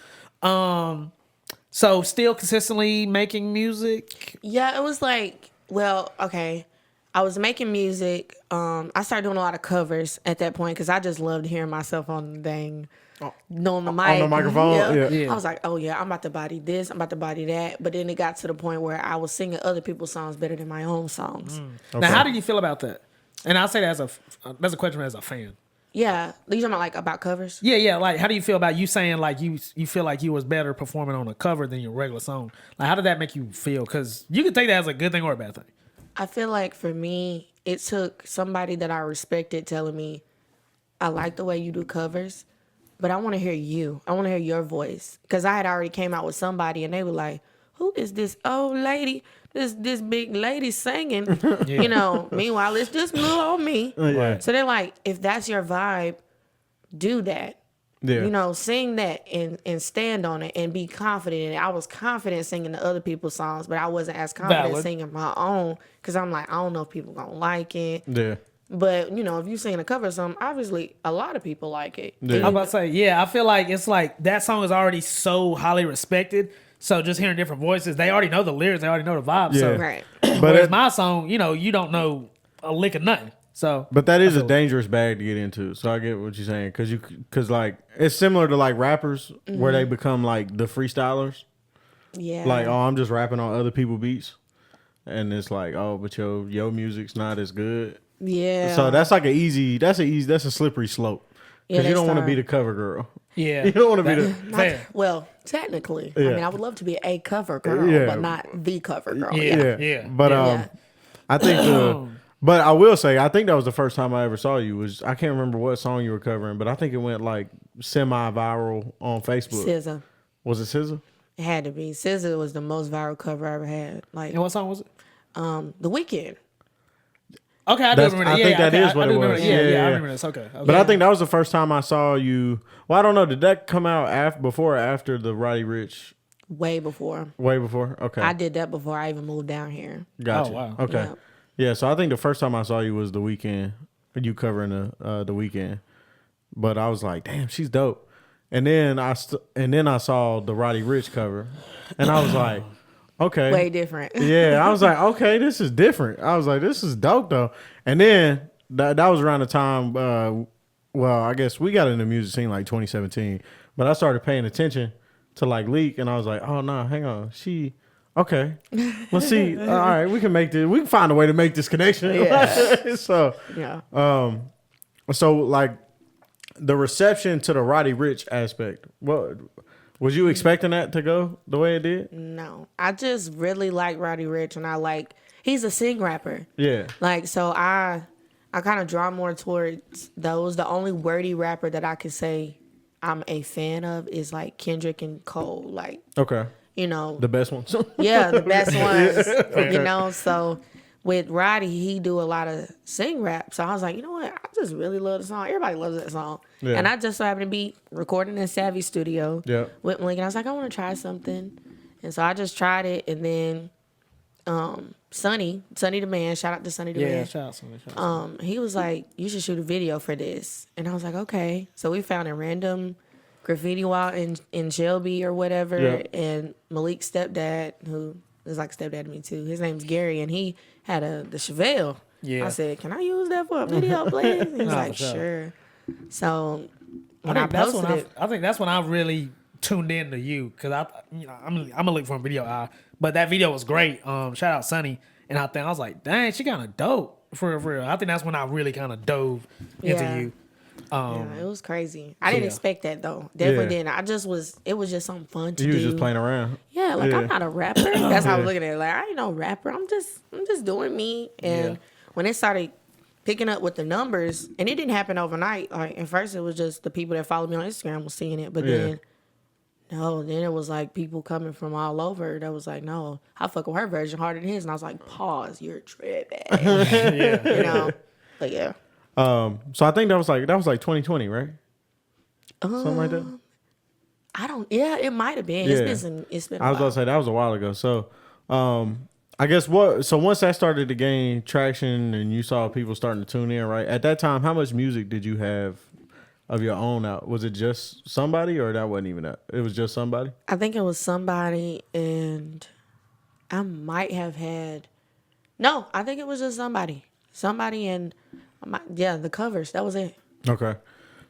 So still consistently making music. Yeah, it was like, well, okay. I was making music. I started doing a lot of covers at that point because I just loved hearing myself on the dang, on the mic. On the microphone? Yeah. I was like, oh yeah, I'm about to body this, I'm about to body that. But then it got to the point where I was singing other people's songs better than my own songs. Now, how did you feel about that? And I'll say that that's a question as a fan. Yeah, you talking about like about covers? Yeah. Like, how do you feel about you saying like you feel like you was better performing on a cover than your regular song? Like, how did that make you feel? Because you can take that as a good thing or a bad thing. I feel like for me, it took somebody that I respected telling me, I like the way you do covers, but I want to hear you. I want to hear your voice. Because I had already came out with somebody and they were like, who is this old lady? This big lady singing? Meanwhile, it's just little old me. Yeah. So they're like, if that's your vibe, do that. Yeah. Sing that and stand on it and be confident in it. I was confident singing the other people's songs, but I wasn't as confident Valid. singing my own because I'm like, I don't know if people gonna like it. Yeah. But if you sing a cover of something, obviously a lot of people like it. Yeah. I'm about to say, yeah, I feel like it's like that song is already so highly respected. So just hearing different voices, they already know the lyrics, they already know the vibe. Yeah. So Right. But whereas my song, you don't know a lick of nothing. So But that is a dangerous bag to get into. So I get what you're saying because like it's similar to like rappers where they become like the freestylers. Yeah. Like, oh, I'm just rapping on other people's beats, and it's like, oh, but your music's not as good. Yeah. So that's like that's a slippery slope Yeah, because you they don't want to be start- the cover girl. yeah, You don't want to be the fair. Well, technically, I Yeah. mean, I would love to be a cover girl, Yeah. but not the cover girl. Yeah. But Yeah. I think but I will say I think that was the first time I ever saw you. I can't remember what song you were covering, but I think it went like semi-viral on Facebook. SZA. Was it SZA? It had to be. SZA was the most viral cover I ever had. Like, And what song was it? The Weeknd. Okay, I do That's- remember I that. think that okay, is what I it do remember was. that. Yeah, Yeah. I remember this. Okay. But I think that was the first time I saw you. Well, I don't know. Did that come out before or after the Roddy Ricch? Way before. Way before? Okay. I did that before I even moved down here. Gotcha. Oh, wow. Okay. Yeah. Yeah, so I think the first time I saw you was The Weeknd. You covering the Weeknd. But I was like, damn, she's dope. And then I saw the Roddy Ricch cover. And I was like, okay. Way different. Yeah, I was like, okay, this is different. I was like, this is dope though. And then that was around the time well, I guess we got in the music scene like 2017. But I started paying attention to like Leak and I was like, oh no, hang on. Okay. Let's see. All right, we can find a way to make this connection. Yeah. So Yeah. so like the reception to the Roddy Ricch aspect, what was you expecting that to go the way it did? No. I just really like Roddy Ricch and he's a sing rapper. Yeah. Like, so I kind of draw more towards those. The only wordy rapper that I could say I'm a fan of is like Kendrick and Cole. Like, Okay. the best ones. yeah, the best ones. So with Roddy, he do a lot of sing rap. So I was like, you know what? I just really love the song. Everybody loves that song. Yeah. And I just so happened to be recording in Savvy Studio Yeah. with Malik. And I was like, I want to try something. And so I just tried it. And then Sonny the man. Shout out to Sonny the Yeah, man. shout out somebody. Shout out He was like, you should shoot a video for this. And I was like, okay. So we found a random graffiti wall in Shelby or whatever. Yeah. And Malik's stepdad, who is like stepdad to me too, his name's Gary, and he had the Chevelle. Yeah. I said, can I use that for a video, please? And he was No, like, for sure. sure. So I when I think that's posted when it, I think that's when I really tuned in to you because I'm gonna look for a video eye, but that video was great. Shout out Sunny, and I was like, dang, she kind of dope for real. I think that's when I really kind of dove into Yeah. you. yeah, it was crazy. I didn't yeah. expect that though. Definitely Yeah. didn't. It was just something fun to You do. was just playing around. Yeah, like Yeah. I'm not a rapper. That's how I was looking at it. Like I ain't no rapper. I'm just doing me. And Yeah. when it started picking up with the numbers, and it didn't happen overnight. Like at first it was just the people that followed me on Instagram was seeing it, but Yeah. then it was like people coming from all over that was like, no, I fuck with her version harder than his, and I was like, pause, you're tripping, you know. But yeah, So I think that was like 2020, right? Something like that. I don't. Yeah, it might have been. Yeah. It's been. I was about to say that was a while ago. So, I guess so once that started to gain traction and you saw people starting to tune in, right? At that time, how much music did you have of your own out? Was it just somebody, or that wasn't even that? It was just somebody. I think it was somebody, and I might have had. No, I think it was just somebody, and the covers. That was it. Okay.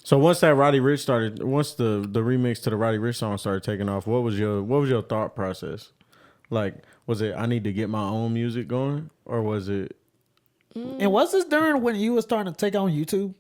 So once that Roddy Ricch started, once the remix to the Roddy Ricch song started taking off, what was your thought process? Like, was it I need to get my own music going, or was it? And was this during when you were starting to take on YouTube?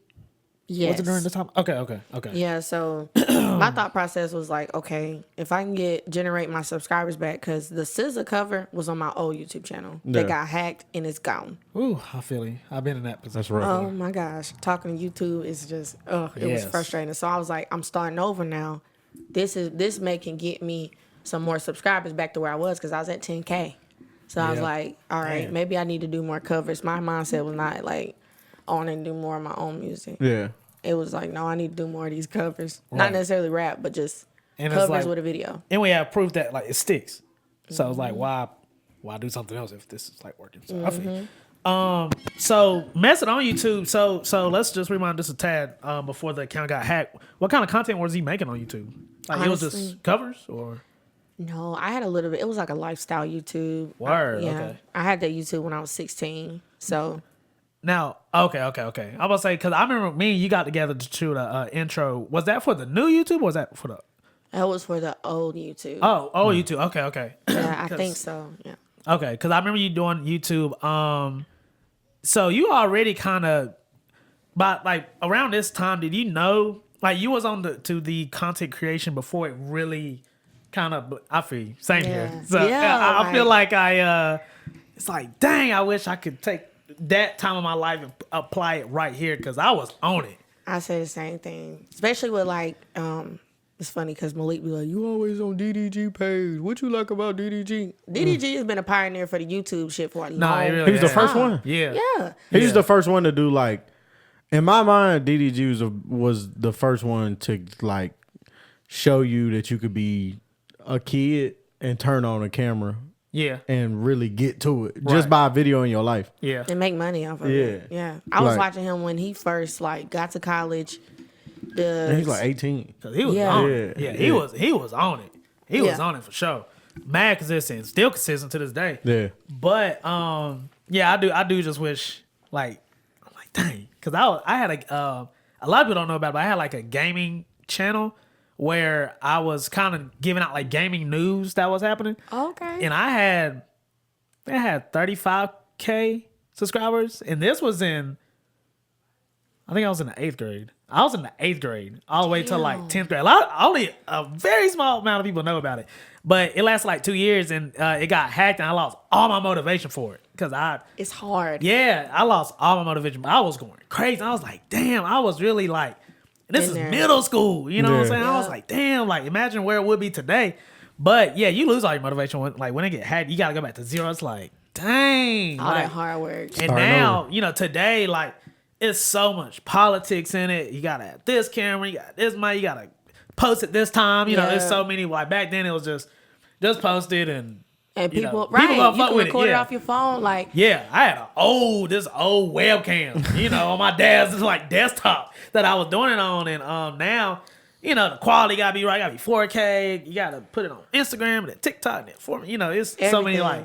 Yes. Was it during this time? Okay. Yeah, so my thought process was like, okay, if I can generate my subscribers back, because the SZA cover was on my old YouTube channel. Yeah. They got hacked and it's gone. Ooh, I feel you. I've been in that position. That's right. Oh my gosh, talking to YouTube is just, it was Yes. frustrating. So I was like, I'm starting over now. This can get me some more subscribers back to where I was, because I was at 10K. So I was Yeah. like, all right, Damn. maybe I need to do more covers. My mindset was not like, I want to do more of my own music. Yeah. It was like, no, I need to do more of these covers. Right. Not necessarily rap, but just And it's covers like- with a video. And we have proof that like it sticks. So I was like, why do something else if this is like working? So I feel you. So messing on YouTube. So let's just rewind this a tad before the account got hacked. What kind of content was he making on YouTube? Like it was Honestly, just covers or No, I had a little bit. It was like a lifestyle YouTube. Word, okay. I had that YouTube when I was 16. So now? Okay. I'm about to say because I remember me and you got together to shoot a intro. Was that for the new YouTube or was that for the? that was for the old YouTube. Oh, YouTube. Okay. Yeah, I think so. Yeah. Okay, because I remember you doing YouTube. So you already kind of, but like around this time, did you know like you was on the content creation before it really kind of? I feel you. Same here. Yeah. So Yeah, I feel like it's like dang, I wish I could take that time of my life and apply it right here because I was on it. I say the same thing, especially with like, it's funny because Malik be like, you always on DDG page. What you like about DDG? DDG has been a pioneer for the YouTube shit for a long it really He was the has. first one. Yeah. Yeah. He's the first one to do like, in my mind, DDG was the first one to like show you that you could be a kid and turn on a camera Yeah. and really get to it Right. just by a video in your life. Yeah. And make money off of Yeah. it. Yeah. I was Like- watching him when he first like got to college. And he's like 18. Cause he was Yeah. on Yeah. it. Yeah, Yeah. he was on it. He was Yeah. on it for sure. Mad consistent, still consistent to this day. Yeah. But yeah, I do just wish like I'm like dang, cause I had a lot of people don't know about it, but I had like a gaming channel where I was kind of giving out like gaming news that was happening, Okay. and I had 35K subscribers, and this was I think I was in the 8th grade. I was in the 8th grade all the way to like 10th grade. Only a very small amount of people know about it. But it lasted like 2 years and it got hacked and I lost all my motivation for it. It's hard. I lost all my motivation. I was going crazy. I was like, damn, I was really like, this In is there. middle school. You know what I'm Yeah. saying? I was Yeah. like, damn, like imagine where it would be today. But yeah, you lose all your motivation. When it get hacked, you got to go back to zero. It's like, dang. All like, that hard work. and Starting now, over. today, like, it's so much politics in it. You gotta have this camera, you got this money, you gotta post it this time. There's Yeah. so many. Like back then, it was just post it and And you know, people, right? gonna You fuck can with record it yeah. off your phone, like. Yeah, I had this old webcam, you know, on my dad's like desktop that I was doing it on, and now, you know, the quality gotta be right, gotta be 4K. You gotta put it on Instagram and then TikTok and then for me, you know, it's so many like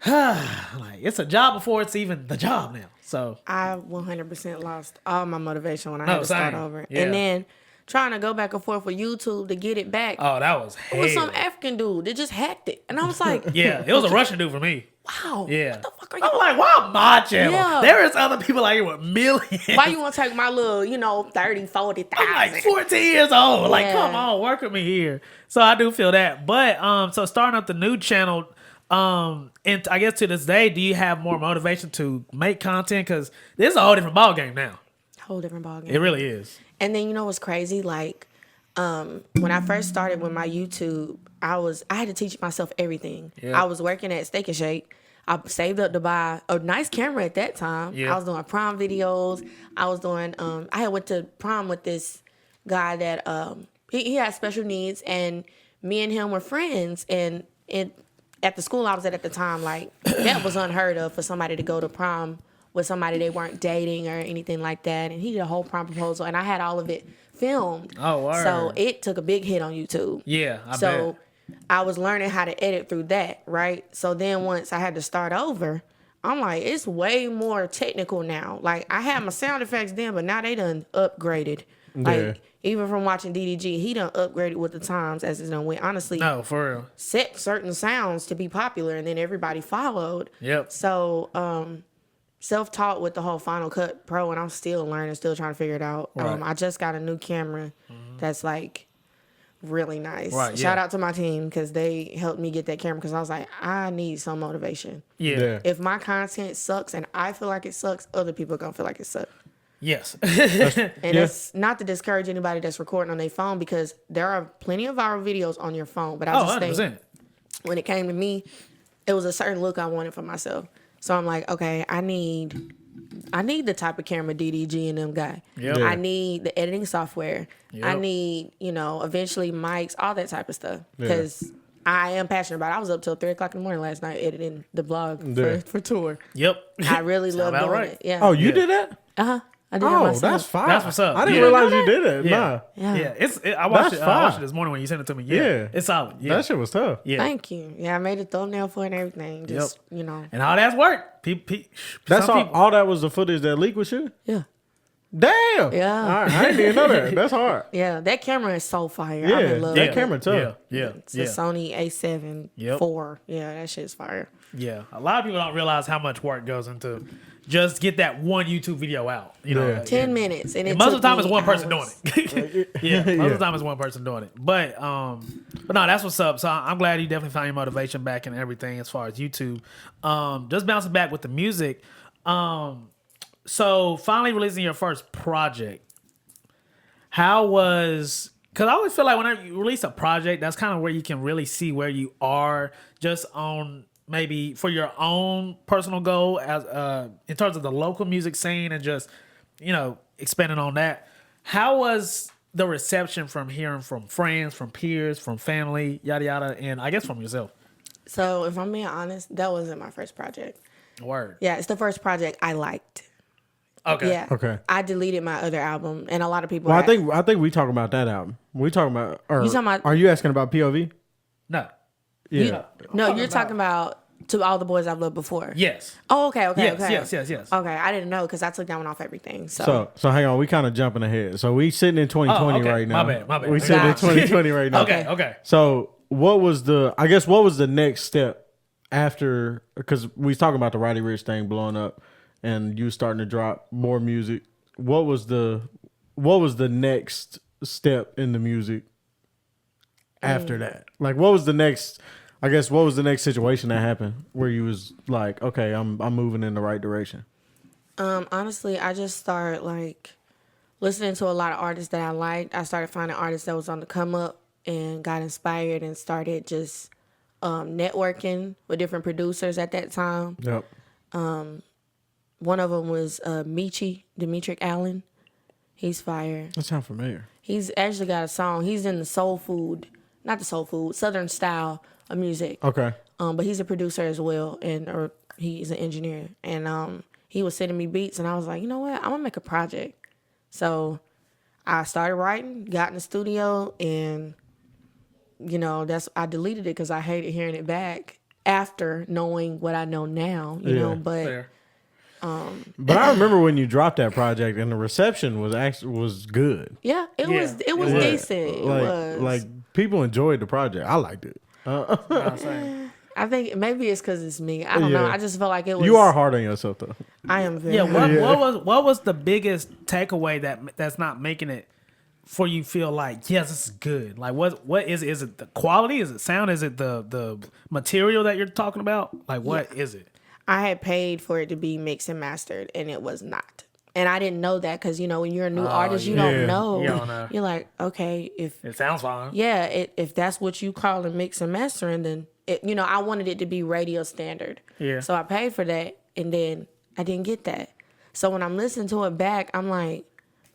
it's a job before it's even the job now. So I 100% lost all my motivation when I had to start same. over, Yeah. and then trying to go back and forth with YouTube to get it back. oh, that was It was some hell. African dude that just hacked it, and I was like, Yeah, it was a Russian dude for me. wow, Yeah. what the fuck are you? I'm like, why my channel? Yeah. There is other people out here with millions. Why you want to take my little, 30, 40,000? I'm like 14 years old. Like, Yeah. come on, work with me here. So I do feel that. But so starting up the new channel, and I guess to this day, do you have more motivation to make content? Because this is a whole different ball game now. Whole different ballgame. It really is. And then you know what's crazy? Like, when I first started with my YouTube, I had to teach myself everything. Yeah. I was working at Steak and Shake. I saved up to buy a nice camera at that time. Yeah. I was doing prom videos. I was doing. I had went to prom with this guy that he had special needs, and me and him were friends. And at the school I was at the time, like that was unheard of for somebody to go to prom with somebody they weren't dating or anything like that. And he did a whole prom proposal, and I had all of it filmed. Oh, word. So it took a big hit on YouTube. Yeah, I So bet. I was learning how to edit through that, right? So then once I had to start over, I'm like, it's way more technical now. Like I had my sound effects then, but now they done upgraded. Like even from watching DDG, he done upgraded with the times as it done went. Honestly, No, for real. set certain sounds to be popular, and then everybody followed. Yep. So self-taught with the whole Final Cut Pro, and I'm still learning, still trying to figure it out. Right. I just got a new camera that's like really nice. Right, Shout yeah. out to my team because they helped me get that camera because I was like, I need some motivation. Yeah. If my content sucks and I feel like it sucks, other people are gonna feel like it sucks. Yes. And Yeah. it's not to discourage anybody that's recording on their phone, because there are plenty of viral videos on your phone. But I Oh, just 100%. think when it came to me, it was a certain look I wanted for myself. So I'm like, okay, I need the type of camera DDG and them got. Yep. Yeah. I need the editing software. I Yep. need, eventually mics, all that type of stuff. Because I am passionate about it. I was up till 3 o'clock in the morning last night editing the blog Yeah. for tour. Yep. I really Sound love about doing right. it. Yeah. Oh, you did that? I did it Oh, myself. that's fine. That's what's up. I didn't Yeah. realize you did it. Yeah. Nah. Yeah. I watched That's it. I watched fine. it this morning when you sent it to me. Yeah. Yeah. It's solid. Yeah. That shit was tough. yeah. Thank you. Yeah, I made a thumbnail for it and everything. Just, And all that's work. That's some all. people- All that was the footage that leaked with you. Yeah. Damn. Yeah. All right, I didn't even know that. That's hard. Yeah, that camera is so fire. Yeah, I'm in love that with camera it. tough. Yeah. It's Yeah. a Sony A7 Yep. 4. Yeah, that shit's fire. Yeah. A lot of people don't realize how much work goes into just get that one YouTube video out. You know, Yeah. 10 minutes. And it most of took the time me it's one person doing hours. it. Yeah, most of the time it's one person doing it. But no, that's what's up. So I'm glad you definitely found your motivation back and everything as far as YouTube. Just bouncing back with the music. So finally releasing your first project. How was? Because I always feel like when you release a project, that's kind of where you can really see where you are, just on maybe for your own personal goal as in terms of the local music scene and just expanding on that. How was the reception from hearing from friends, from peers, from family, yada yada, and I guess from yourself? So if I'm being honest, that wasn't my first project. Word. Yeah, it's the first project I liked. Okay. Yeah. Okay. I deleted my other album, and a lot of people. Well, are- I think we talking about that album. We talking about. Or, You talking about- Are you asking about POV? No. Yeah. No, you're talking about To All the Boys I've Loved Before. Yes. Oh, okay. Yes. Okay, I didn't know because I took that one off everything. So, So hang on, we kind of jumping ahead. So we sitting in 2020 okay. right now. My bad. We sitting in Gotcha. 2020 right now. Okay. So what was the next step after? Because we was talking about the Roddy Ricch thing blowing up, and you starting to drop more music. What was the next step in the music after that? Like, what was the next? I guess what was the next situation that happened where you was like, okay, I'm moving in the right direction? honestly, I just started like listening to a lot of artists that I liked. I started finding artists that was on the come up and got inspired and started just networking with different producers at that time. Yep. One of them was Demetric Allen. He's fire. That sounds familiar. He's actually got a song. He's in the Southern style of music. Okay. but he's a producer as well, or he's an engineer. And he was sending me beats, and I was like, you know what? I'm gonna make a project. So I started writing, got in the studio, and I deleted it because I hated hearing it back after knowing what I know now. You know, but. Fair. But I remember when you dropped that project and the reception was good. Yeah, it was decent. It was like people enjoyed the project. I liked it. I think maybe it's because it's me. I don't know. I just felt like it was. You are hard on yourself though. I am very. What was the biggest takeaway that's not making it for you feel like yes, this is good? Like what is it? Is it the quality? Is it sound? Is it the material that you're talking about? Like what is it? I had paid for it to be mixed and mastered, and it was not. And I didn't know that because, when you're a new artist, you don't know. You don't know. You're like, okay, if... It sounds fine. Yeah, if that's what you call a mix and mastering, then, I wanted it to be radio standard. Yeah. So I paid for that, and then I didn't get that. So when I'm listening to it back, I'm like,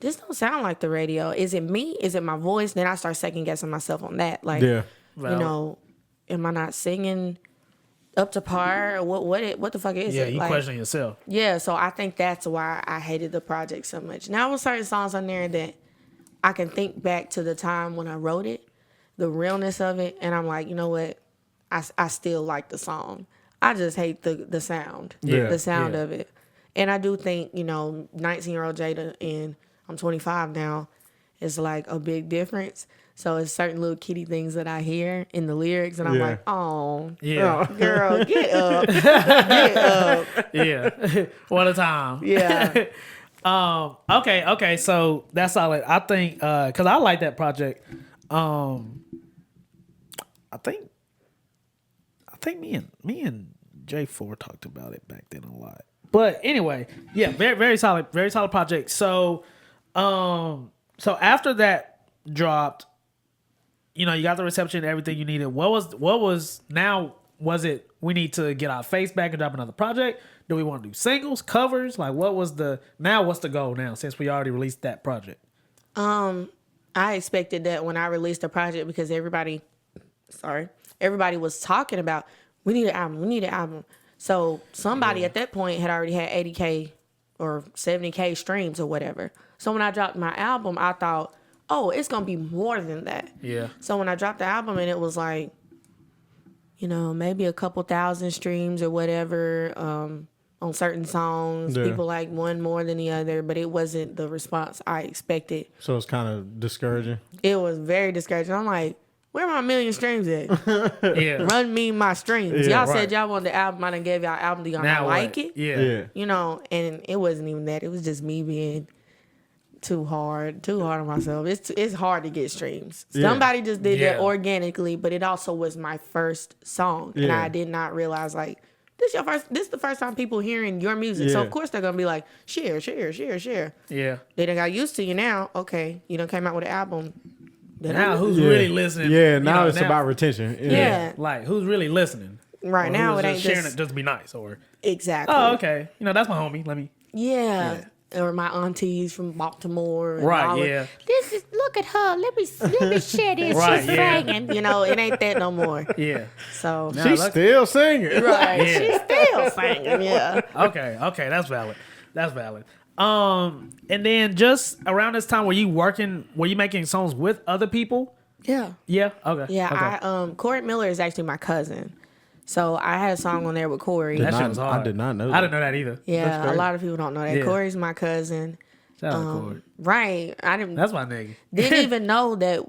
this don't sound like the radio. Is it me? Is it my voice? Then I start second-guessing myself on that. Like, am I not singing... up to par, or what the fuck is it? Yeah, you question yourself. Yeah, so I think that's why I hated the project so much. Now, with certain songs on there that I can think back to the time when I wrote it, the realness of it, and I'm like, you know what? I still like the song. I just hate the sound, the sound of it. And I do think, 19-year-old Jada and I'm 25 now, is like a big difference. So it's certain little kitty things that I hear in the lyrics, and I'm like, oh, girl, get up. Get up. Yeah. What a time. Yeah. Okay, so that's solid. I think, because I like that project. I think me and J4 talked about it back then a lot. But anyway, yeah, very solid project. So, so after that dropped, you got the reception, everything you needed. Was it we need to get our face back and drop another project? Do we want to do singles, covers? Like what's the goal now since we already released that project? I expected that when I released the project because everybody was talking about we need an album. So somebody at that point had already had 80K or 70K streams or whatever. So when I dropped my album, I thought, oh, it's going to be more than that. Yeah. So when I dropped the album and it was like, maybe a couple thousand streams or whatever on certain songs. Yeah. People like one more than the other, but it wasn't the response I expected. So it's kind of discouraging? It was very discouraging. I'm like, where my million streams at? Yeah. Run me my streams. Yeah, y'all said y'all wanted the album. I done gave y'all album. Do y'all not like it? Yeah. And it wasn't even that. It was just me being... too hard on myself. It's hard to get streams. Somebody just did that organically, but it also was my first song, and I did not realize like this is the first time people hearing your music. So of course they're gonna be like share. Yeah, they done got used to you now. Okay, you done came out with an album. Now who's really listening? Yeah, now it's about retention. Yeah, like who's really listening? Right now it ain't sharing it just to be nice or exactly. Oh, okay. That's my homie. Let me. Yeah. Or my aunties from Baltimore. And right, yeah. Look at her. Let me share this. Right, she's singing. It ain't that no more. Yeah. So she's still singing. Right. Yeah. She's still singing, yeah. Okay, that's valid. And then just around this time, were you making songs with other people? Yeah. Yeah? Okay. Yeah, okay. Corey Miller is actually my cousin. So I had a song on there with Corey. That shit was hard. I did not know that. I didn't know that either. Yeah, a lot of people don't know that. Yeah. Corey's my cousin. Shout out to Corey. Right. I didn't. That's my nigga. Didn't even know that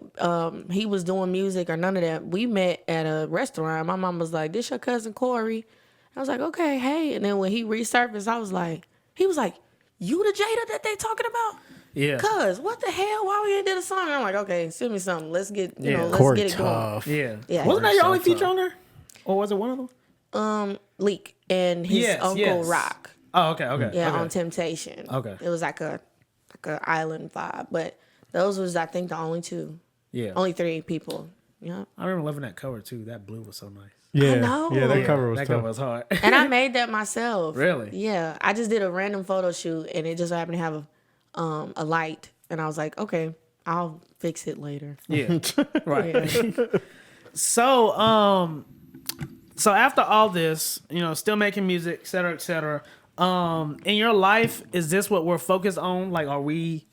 he was doing music or none of that. We met at a restaurant. My mom was like, "This your cousin Corey?" I was like, "Okay, hey." And then when he resurfaced, he was like, "You the Jada that they talking about?" Yeah. Cuz, what the hell? Why we ain't did a song? And I'm like, "Okay, send me something. Let's get let's get it going." Yeah. Wasn't that your only feature on there? Or was it one of them? Leak and his uncle Rock. Oh, okay. Yeah, on Temptation. Okay. It was like a island vibe, but those was I think the only two. Yeah. Only 3 people. Yeah. I remember loving that cover too. That blue was so nice. Yeah. I know. Yeah, that cover was tough. Cover was hard. And I made that myself. Really? Yeah. I just did a random photo shoot and it just happened to have a light and I was like, okay, I'll fix it later. Yeah. Right. Yeah. So So after all this, still making music, et cetera, et cetera. In your life, is this what we're focused on? Like, are we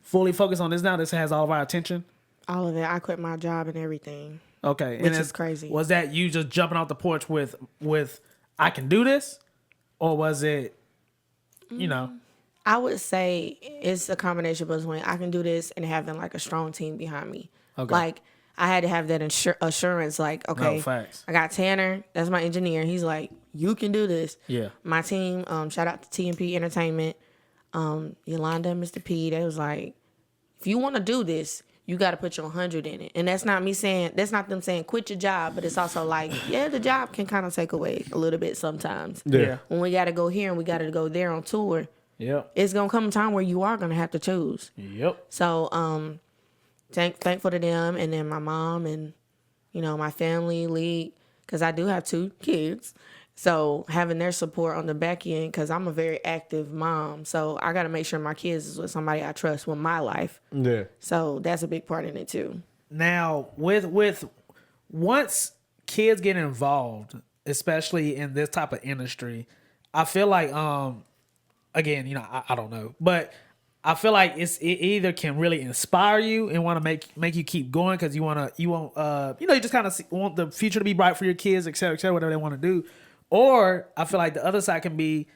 fully focused on this now? This has all of our attention? All of it. I quit my job and everything. Okay. Which is crazy. Was that you just jumping off the porch with I can do this? Or was it, I would say it's a combination between I can do this and having like a strong team behind me. Okay. Like I had to have that assurance. Like, okay, No, facts. I got Tanner. That's my engineer. He's like, you can do this. Yeah. My team. Shout out to TMP Entertainment. Yolanda and Mr. P. They was like, if you want to do this, you got to put your 100 in it. And that's not them saying quit your job, but it's also like, yeah, the job can kind of take away a little bit sometimes. Yeah. When we got to go here and we got to go there on tour, Yep. it's going to come a time where you are going to have to choose. Yep. So, thankful to them and then my mom and, my family lead, because I do have 2 kids. So having their support on the back end, because I'm a very active mom. So I got to make sure my kids is with somebody I trust with my life. Yeah. So that's a big part in it too. Now, with once kids get involved, especially in this type of industry, I feel like, again, I don't know, but I feel like it either can really inspire you and want to make you keep going because you just kind of want the future to be bright for your kids, et cetera, whatever they want to do. Or I feel like the other side can be,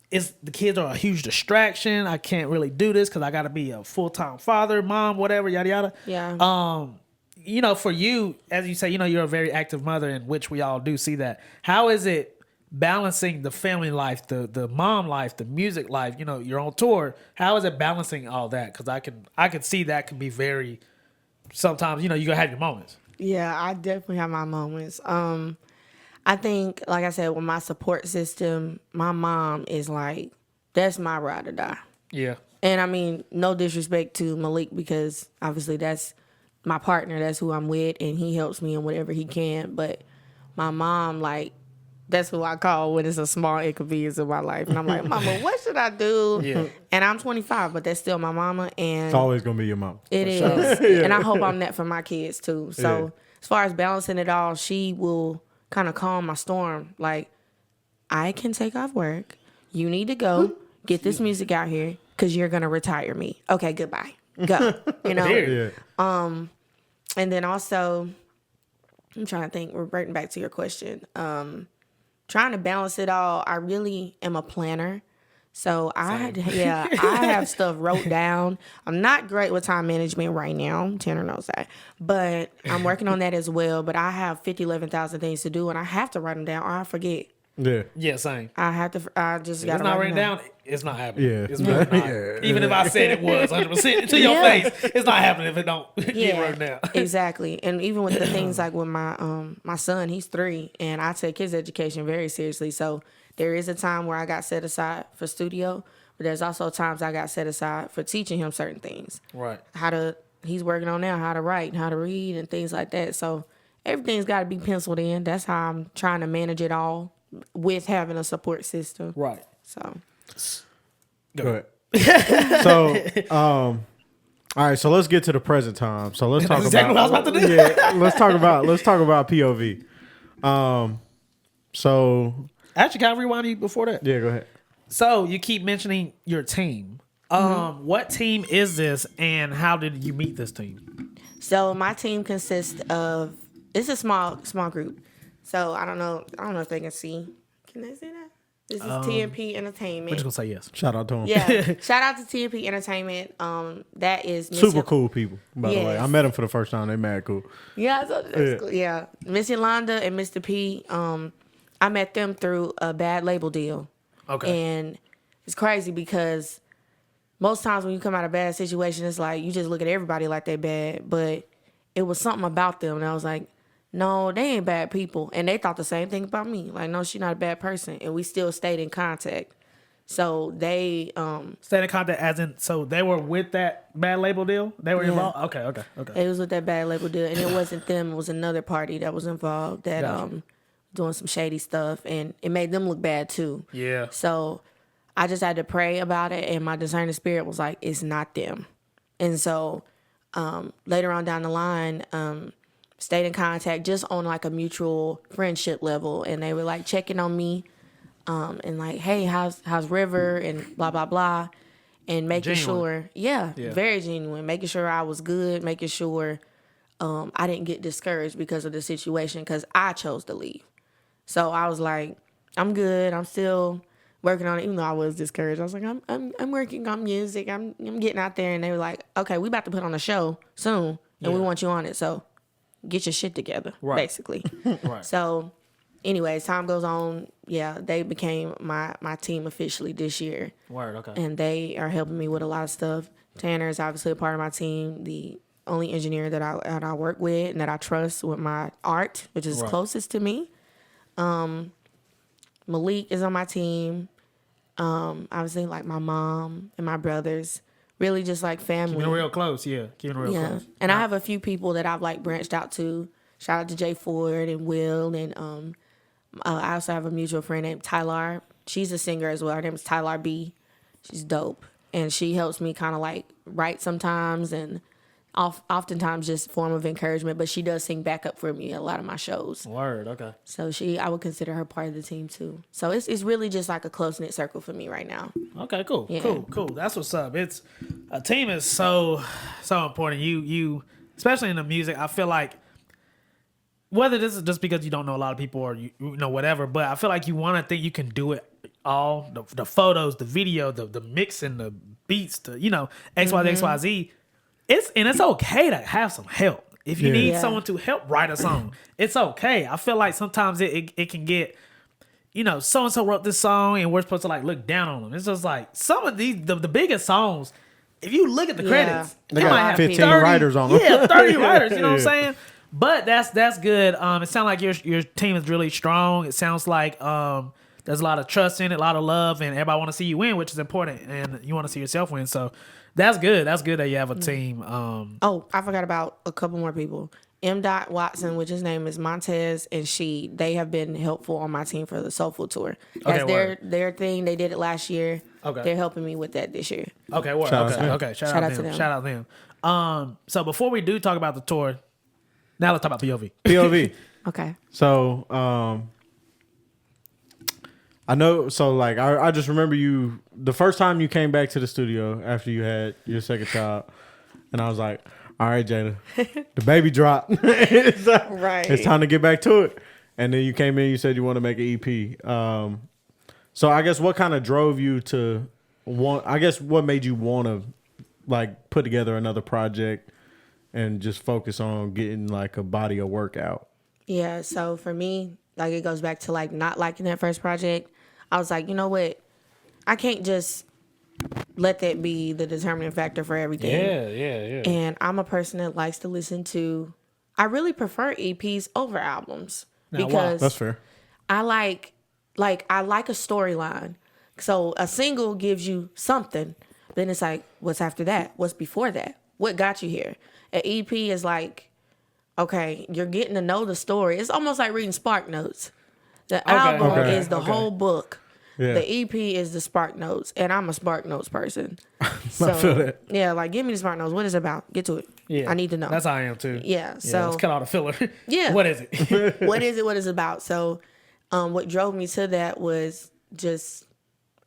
the kids are a huge distraction. I can't really do this because I got to be a full-time father, mom, whatever, yada, yada. Yeah. For you, as you say, you're a very active mother, in which we all do see that. How is it balancing the family life, the mom life, the music life? You're on tour. How is it balancing all that? Because I can see that can be very, sometimes, you're going to have your moments. Yeah, I definitely have my moments. I think, like I said, with my support system, my mom is like, that's my ride or die. Yeah. And I mean, no disrespect to Malik, because obviously that's my partner. That's who I'm with, and he helps me in whatever he can. But my mom, like, that's who I call when it's a small inconvenience in my life. And I'm like, Mama, what should I do? Yeah. And I'm 25, but that's still my mama. And It's always going to be your mom. it is. Yeah. And I hope I'm that for my kids, too. So Yeah. as far as balancing it all, she will kind of calm my storm. Like, I can take off work. You need to go get this music out here because you're going to retire me. Okay, goodbye. Go. Yeah. And then also, I'm trying to think, reverting back to your question, trying to balance it all. I really am a planner. So I have stuff wrote down. I'm not great with time management right now. Tanner knows that. But I'm working on that as well. But I have 11,000 things to do, and I have to write them down or I forget. Yeah. Yeah, same. I just got to It's not write written them down. It's not happening. Yeah. It's really not. Yeah. Even if I said it was 100% to your Yeah. face, it's not happening if it don't get written down. Exactly. And even with the things like with my son, he's 3, and I take his education very seriously. So there is a time where I got set aside for studio, but there's also times I got set aside for teaching him certain things. Right. He's working on now how to write and how to read and things like that. So everything's got to be penciled in. That's how I'm trying to manage it all with having a support system. Right. So Go ahead. So, all right. So let's get to the present time. So let's talk That's exactly about. what I was about to do. Yeah. Let's talk about POV. So Actually, can I rewind you before that? yeah, go ahead. So you keep mentioning your team. What team is this, and how did you meet this team? So my team consists of, it's a small group. So I don't know if they can see. Can they see that? This is TMP Entertainment. We're just gonna say yes. Shout out to him. Yeah. Shout out to TMP Entertainment. That is Super cool people, by the way. Yes. I met them for the first time. They mad cool. Yeah, so that's cool. Yeah. Miss Yolanda and Mr. P, I met them through a bad label deal. Okay. And it's crazy because most times when you come out of a bad situation, it's like you just look at everybody like they bad. But it was something about them. And I was like, no, they ain't bad people. And they thought the same thing about me. Like, no, she's not a bad person. And we still stayed in contact. So they Stayed in contact as in, so they were with that bad label deal? They were involved? Okay. It was with that bad label deal. And it wasn't them. It was another party that was involved that Gotcha. doing some shady stuff. And it made them look bad, too. Yeah. So I just had to pray about it. And my discerning spirit was like, it's not them. And so later on down the line, stayed in contact just on like a mutual friendship level, and they were like checking on me, and like, hey, how's River and blah blah blah, and making Genuine. sure, very genuine, making sure I was good, making sure I didn't get discouraged because of the situation, because I chose to leave. So I was like, I'm good. I'm still working on it, even though I was discouraged. I was like, I'm working on music. I'm getting out there, and they were like, okay, we about to put on a show soon, and we want you on it. So get your shit together, basically. Right. So, anyways, time goes on. Yeah, they became my team officially this year. Word. Okay. And they are helping me with a lot of stuff. Tanner is obviously a part of my team, the only engineer that I work with and that I trust with my art, which is closest to me. Malik is on my team. Obviously, like my mom and my brothers, really just like family. Keeping it real close, Keeping it real close. And I have a few people that I've like branched out to. Shout out to Jay Ford and Will, and I also have a mutual friend named Tyler. She's a singer as well. Her name is Tyler B. She's dope, and she helps me kind of like write sometimes, and oftentimes just form of encouragement. But she does sing backup for me at a lot of my shows. Word. Okay. So I would consider her part of the team too. So it's really just like a close knit circle for me right now. Okay. Cool. Yeah. Cool. That's what's up. It's a team is so important. You especially in the music. I feel like whether this is just because you don't know a lot of people or you know whatever, but I feel like you want to think you can do it all. The photos, the video, the mixing, the beats, the X Y Z X Y Z. It's okay to have some help. If you need someone to help write a song, it's okay. I feel like sometimes it can get, so and so wrote this song and we're supposed to like look down on them. It's just like some of these the biggest songs. If you look at the credits, they might got have 15 30 writers on them. Yeah, 30 writers. You know what I'm saying? But that's good. It sounds like your team is really strong. It sounds like there's a lot of trust in it, a lot of love, and everybody want to see you win, which is important, and you want to see yourself win. So that's good. That's good that you have a team. Oh, I forgot about a couple more people. M. Watson, which his name is Montez, and they have been helpful on my team for the Soulful Tour. That's their thing. They did it last year. Okay. They're helping me with that this year. Okay, word. Okay. Shout out to them. Shout out to them. So before we do talk about the tour, now let's talk about POV. POV. Okay. So, I know. So, like, I just remember you the first time you came back to the studio after you had your second child, and I was like, "All right, Jada, the baby dropped. It's time to get back to it." And then you came in. You said you want to make an EP. So, I guess what kind of drove you to want? I guess what made you want to like put together another project and just focus on getting like a body of work out? Yeah. So for me, like it goes back to like not liking that first project. I was like, you know what? I can't just let that be the determining factor for everything. Yeah. And I'm a person that likes to listen to. I really prefer EPs over albums because that's fair. I like a storyline. So a single gives you something, then it's like, what's after that? What's before that? What got you here? An EP is like, okay, you're getting to know the story. It's almost like reading Spark Notes. The album is the whole book. Yeah. The EP is the Spark Notes, and I'm a Spark Notes person. So, I feel that. Yeah, like give me the Spark Notes. What is it about? Get to it. Yeah, I need to know. That's how I am too. Yeah. So let's cut all the filler. Yeah. What is it? What is it? What is it about? So, what drove me to that was just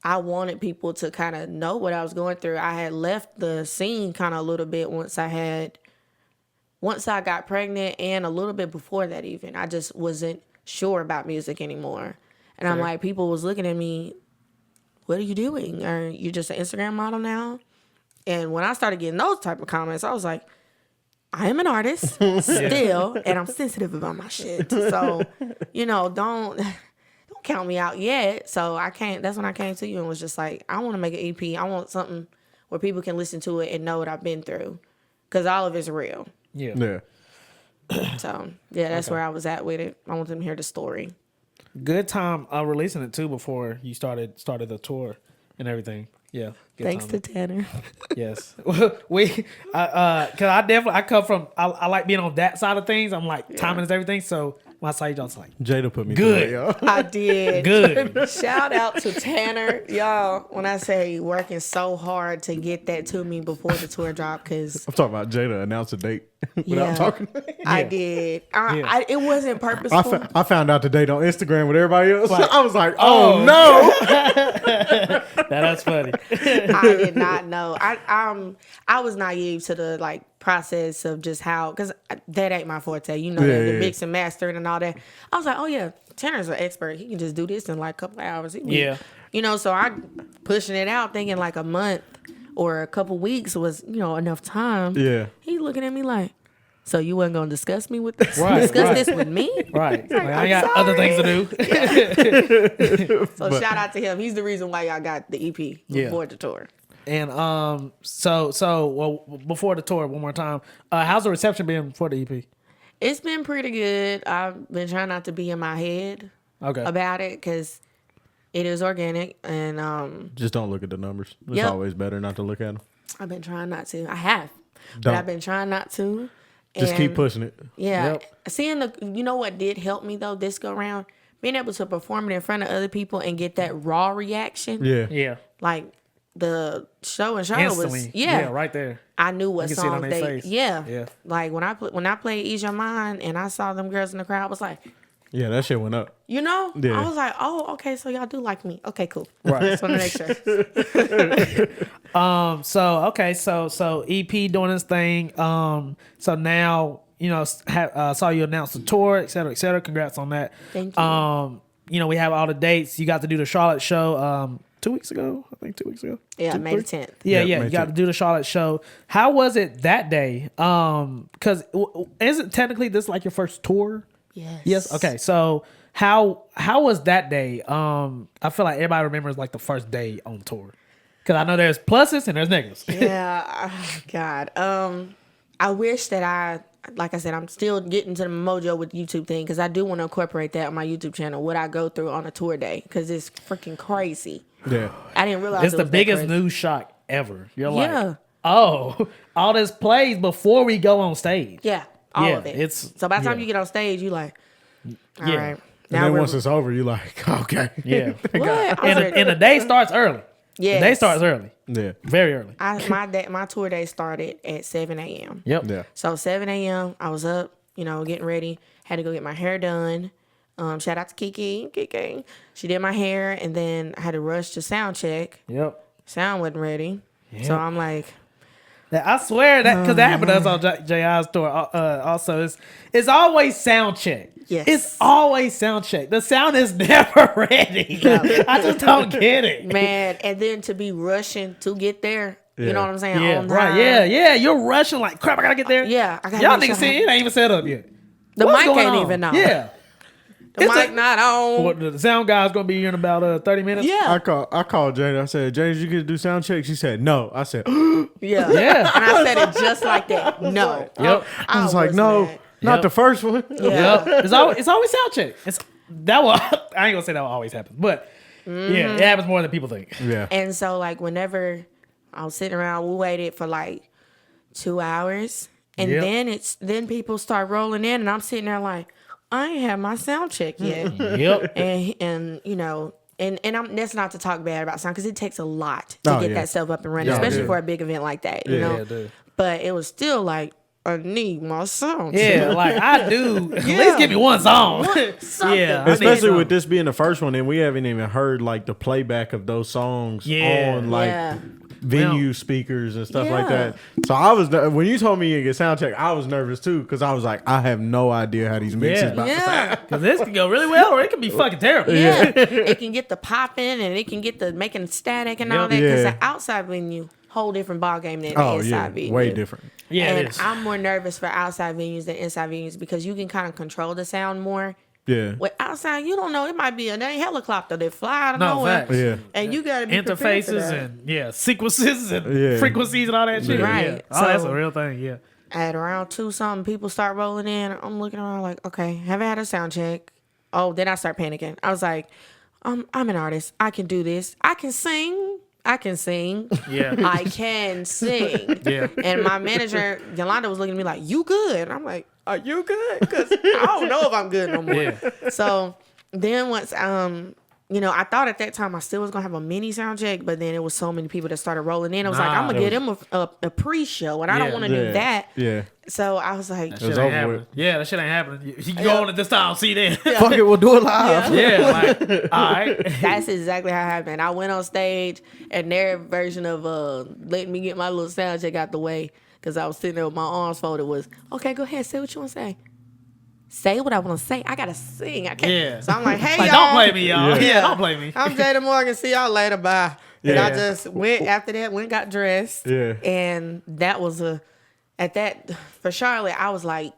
I wanted people to kind of know what I was going through. I had left the scene kind of a little bit once I got pregnant, and a little bit before that even. I just wasn't sure about music anymore. And I'm like, people was looking at me, what are you doing? Are you just an Instagram model now? And when I started getting those type of comments, I was like, I am an artist still, and I'm sensitive about my shit. So, don't count me out yet. So that's when I came to you and was just like, I want to make an EP. I want something where people can listen to it and know what I've been through. Because all of it's real. Yeah. So, that's where I was at with it. I want them to hear the story. Good time releasing it too before you started the tour and everything. Yeah. Thanks to Tanner. Yes. Cause I come from, I like being on that side of things. I'm like, timing is everything. So when I saw you, I was like, Jada put me Good. through it, yo. I did. good. Shout out to Tanner, y'all. When I say working so hard to get that to me before the tour drop, because I'm talking about Jada announced a date without Yeah. talking. I did. It wasn't purposeful. I found out the date on Instagram with everybody else. Like, I was like, oh. oh no. That's funny. I did not know. I was naive to the like process of just how, because that ain't my forte. You know, the Yeah. mix and mastering and all that. I was like, oh yeah, Tanner's an expert. He can just do this in like a couple of hours. Yeah. You know, so I pushing it out, thinking like a month or a couple weeks was, enough time. Yeah. He's looking at me like, so you wasn't gonna discuss me with this? Right, discuss right. this with me? Right. Like, I I'm got other things to do. So shout out to him. He's the reason why y'all got the EP Yeah. before the tour. And well, before the tour, one more time, how's the reception been for the EP? It's been pretty good. I've been trying not to be in my head about it because it is organic, and Just don't look at the numbers. It's Yep. always better not to look at them. I've been trying not to. I have, but Don't. I've been trying not to. Just keep And, pushing it. Yeah, Yep. seeing what did help me though this go round, being able to perform it in front of other people and get that raw reaction. Yeah. Yeah. Like the show in Charlotte was Instantly. Right there. I knew what You can see it on songs their they face. yeah. Yeah. Like when I played Ease Your Mind and I saw them girls in the crowd, I was like, Yeah, that shit went up. Yeah. Yeah. I was like, oh, okay, so y'all do like me. Okay, cool. Right. Just want to make sure. So EP doing this thing. So now, saw you announce the tour, et cetera, et cetera. Congrats on that. Thank you. We have all the dates. You got to do the Charlotte show 2 weeks ago. I think 2 weeks ago. Yeah, 2, May 3? 10th. Yeah, Yeah, May you got to 10th. do the Charlotte show. How was it that day? Because isn't technically this like your first tour? Yes. Yes. Okay. So how was that day? I feel like everybody remembers like the first day on tour. Because I know there's pluses and there's negatives. Yeah. Oh, God. I wish that like I said, I'm still getting to the mojo with the YouTube thing because I do want to incorporate that on my YouTube channel. What I go through on a tour day because it's freaking crazy. Yeah. I didn't realize It's it the was that biggest crazy. news shock ever. You're Yeah. like, oh, all this plays before we go on stage. Yeah, all Yeah, of it. it's- So by the time yeah. you get on stage, you like, all Yeah. right. And Now then we're once it's over, you're like, okay. Yeah. what? I was like, And the day starts early. yes. The day starts early. Yeah. Very early. My tour day started at 7 a.m. Yep. Yeah. So 7 a.m. I was up, getting ready. Had to go get my hair done. Shout out to Kiki. She did my hair, and then I had to rush to sound check. Yep. Sound wasn't ready. So I'm like, I swear that because that happened to us on JI's tour. Also, it's always sound check. Yes. It's always sound check. The sound is never ready. I just don't get it. man, and then to be rushing to get there. Yeah. You know what I'm saying? Yeah, On right. time. Yeah. You're rushing like crap. I gotta get there. Yeah, I gotta Y'all make niggas sure see it ain't even set up yet. The What's mic going ain't on? even on. Yeah. The It's mic a- not on. What, the sound guy's gonna be here in about 30 minutes. Yeah. I called Jada. I said, Jada, you get to do sound check? She said, no. I said, Yeah. Yeah. And I said it just like that. No. Yep. I was like, no, mad. not Yep. the first one. Yeah. Yep. It's always sound check. I ain't gonna say that will always happen, but yeah, it happens more than people think. Yeah. And so, like, whenever I was sitting around, we waited for like 2 hours. And Yep. then people start rolling in, and I'm sitting there like, I ain't had my sound check yet. Yep. and that's not to talk bad about sound because it takes a lot to Oh, get yeah. that stuff up and running, Yeah, especially dude. for a big event like that, you Yeah, know. yeah, dude. But it was still like, I need my sound Yeah, check. like I do. At least give me one song. Something. Yeah, I need Especially some. with this being the first one, and we haven't even heard like the playback of those songs Yeah. on like Yeah. venue speakers and stuff like Yeah. that. So I was when you told me you get sound check, I was nervous too because I was like, I have no idea how these mixes Yeah. about to sound. Yeah. Because this can go really well or it can be fucking terrible. Yeah. It can get the popping and it can get the making static and all Yep. that. Because Yeah. the outside venue, whole different ball game than the Oh inside yeah, venue. way different. Yeah, And it is. I'm more nervous for outside venues than inside venues because you can kind of control the sound more. Yeah, With outside, you don't know. It might be a dang helicopter that fly out of No, nowhere. facts. yeah, And you got to be prepared for Interfaces that. and sequences and Yeah. frequencies and all that shit. Right. Yeah. Oh, that's So- a real thing. Yeah. At around 2 something, people start rolling in. I'm looking around like, okay, haven't had a sound check. Oh, then I start panicking. I was like, I'm an artist. I can do this. I can sing. I can sing. Yeah. I can sing. Yeah. And my manager, Yolanda, was looking at me like, you good? And I'm like, are you good? Because I don't know if I'm good no more. Yeah. So then once, I thought at that time I still was going to have a mini sound check, but then it was so many people that started rolling in. I was like, I'm going to get them a pre-show, and I don't want to do that. Yeah. So I was like, That shit was ain't over happening. with. Yeah, that shit ain't happening. You can go on at this time, see then. Fuck it, we'll do it live. Yeah, like, all right. that's exactly how it happened. I went on stage, and their version of letting me get my little sound check out the way, because I was sitting there with my arms folded, was, okay, go ahead, say what you want to say. Say what I want to say. I got to sing. I can't. Yeah. So I'm like, hey, Like, y'all. don't play me, y'all. Yeah. Yeah, don't play me. I'm Jada Morgan. See y'all later. Bye. And Yeah. I just went after that, got dressed. Yeah. And that was for Charlotte, I was like,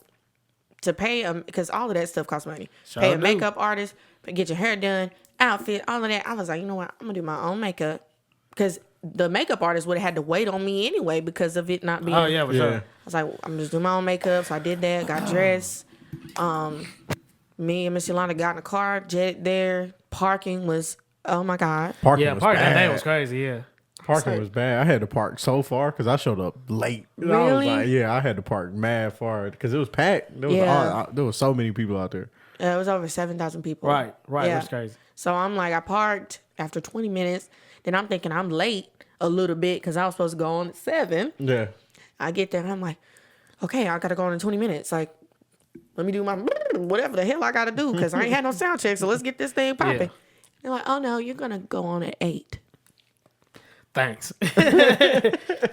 to pay them, because all of that stuff costs money. Pay a do. makeup artist, get your hair done, outfit, all of that. I was like, you know what? I'm going to do my own makeup. Because the makeup artist would have had to wait on me anyway because of it not being. Oh, yeah, for Yeah. sure. I was like, I'm just doing my own makeup. So I did that, got dressed. Me and Miss Yolanda got in the car, jet there. Parking was, oh my God. Parking Yeah, was parking that bad. day was crazy, yeah. Parking was bad. I had to park so far because I showed up late. And I was Really? like, yeah, I had to park mad far because it was packed. There was so many people out there. It was over 7,000 people. Right, Yeah. that's crazy. So I'm like, I parked after 20 minutes. Then I'm thinking I'm late a little bit because I was supposed to go on at 7. Yeah. I get there and I'm like, okay, I got to go on in 20 minutes. Like, let me do my whatever the hell I got to do because I ain't had no sound check. So let's get this thing popping. Yeah. They're like, oh no, you're going to go on at 8. Thanks.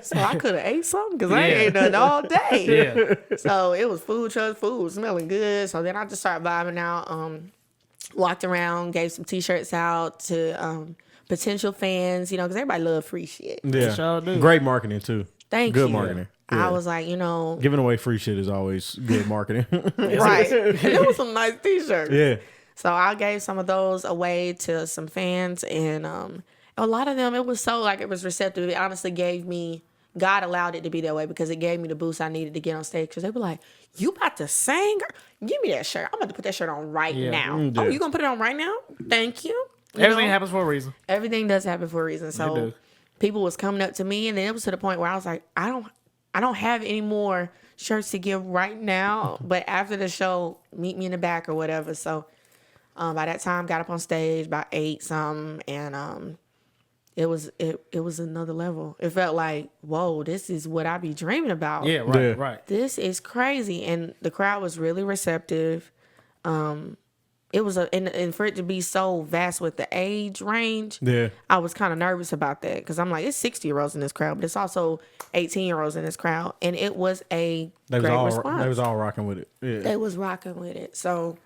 So I could have ate something because I ain't ate nothing all day. Yeah. So it was food smelling good. So then I just started vibing out. Walked around, gave some T-shirts out to potential fans, because everybody love free shit. Yeah. sure do. Great marketing too. Thank Good you. marketing. I Yeah. was like, Giving away free shit is always good marketing. right. It was some nice T-shirts. Yeah. So I gave some of those away to some fans, and a lot of them, it was so it was receptive. It honestly gave me, God allowed it to be that way because it gave me the boost I needed to get on stage. Because they were like, you about to sing? Give me that shirt. I'm about to put that shirt on right now. Yeah. Oh, you going to put it on right now? Thank you. Everything happens for a reason. Everything does happen for a reason. So do. people was coming up to me, and then it was to the point where I was like, I don't have any more shirts to give right now, but after the show, meet me in the back or whatever. So by that time, got up on stage about 8 something, and it was another level. It felt like, whoa, this is what I be dreaming about. Yeah, right, Yeah. right. This is crazy, and the crowd was really receptive. It was and for it to be so vast with the age range, Yeah. I was kind of nervous about that because I'm like, it's 60-year-olds in this crowd, but it's also 18-year-olds in this crowd, and it was a They was great all response. they was all rocking with it. Yeah. They was rocking with it, so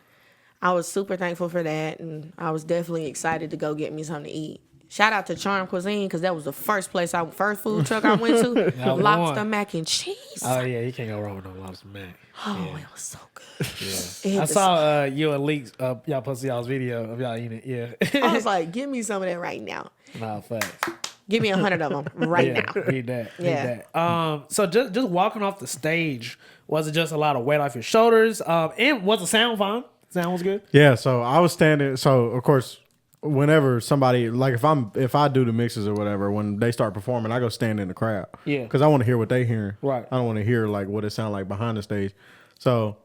I was super thankful for that, and I was definitely excited to go get me something to eat. Shout out to Charm Cuisine because that was the first food truck I went to. was the Lobster one. mac and cheese. Oh, yeah, you can't go wrong with no lobster mac. Oh, it was so good. It I hit the saw you and Leaks, y'all posted y'all's video of y'all eating it. Yeah. I was like, give me some of that right now. Nah, facts. Give me 100 of them right Yeah, now. need that. Yeah. Need that. So just walking off the stage, was it just a lot of weight off your shoulders? And was the sound fine? Sound was good? Yeah, so I was standing. So of course, whenever somebody like if I do the mixes or whatever, when they start performing, I go stand in the crowd. Yeah. because I want to hear what they hearing. Right. I don't want to hear like what it sound like behind the stage. So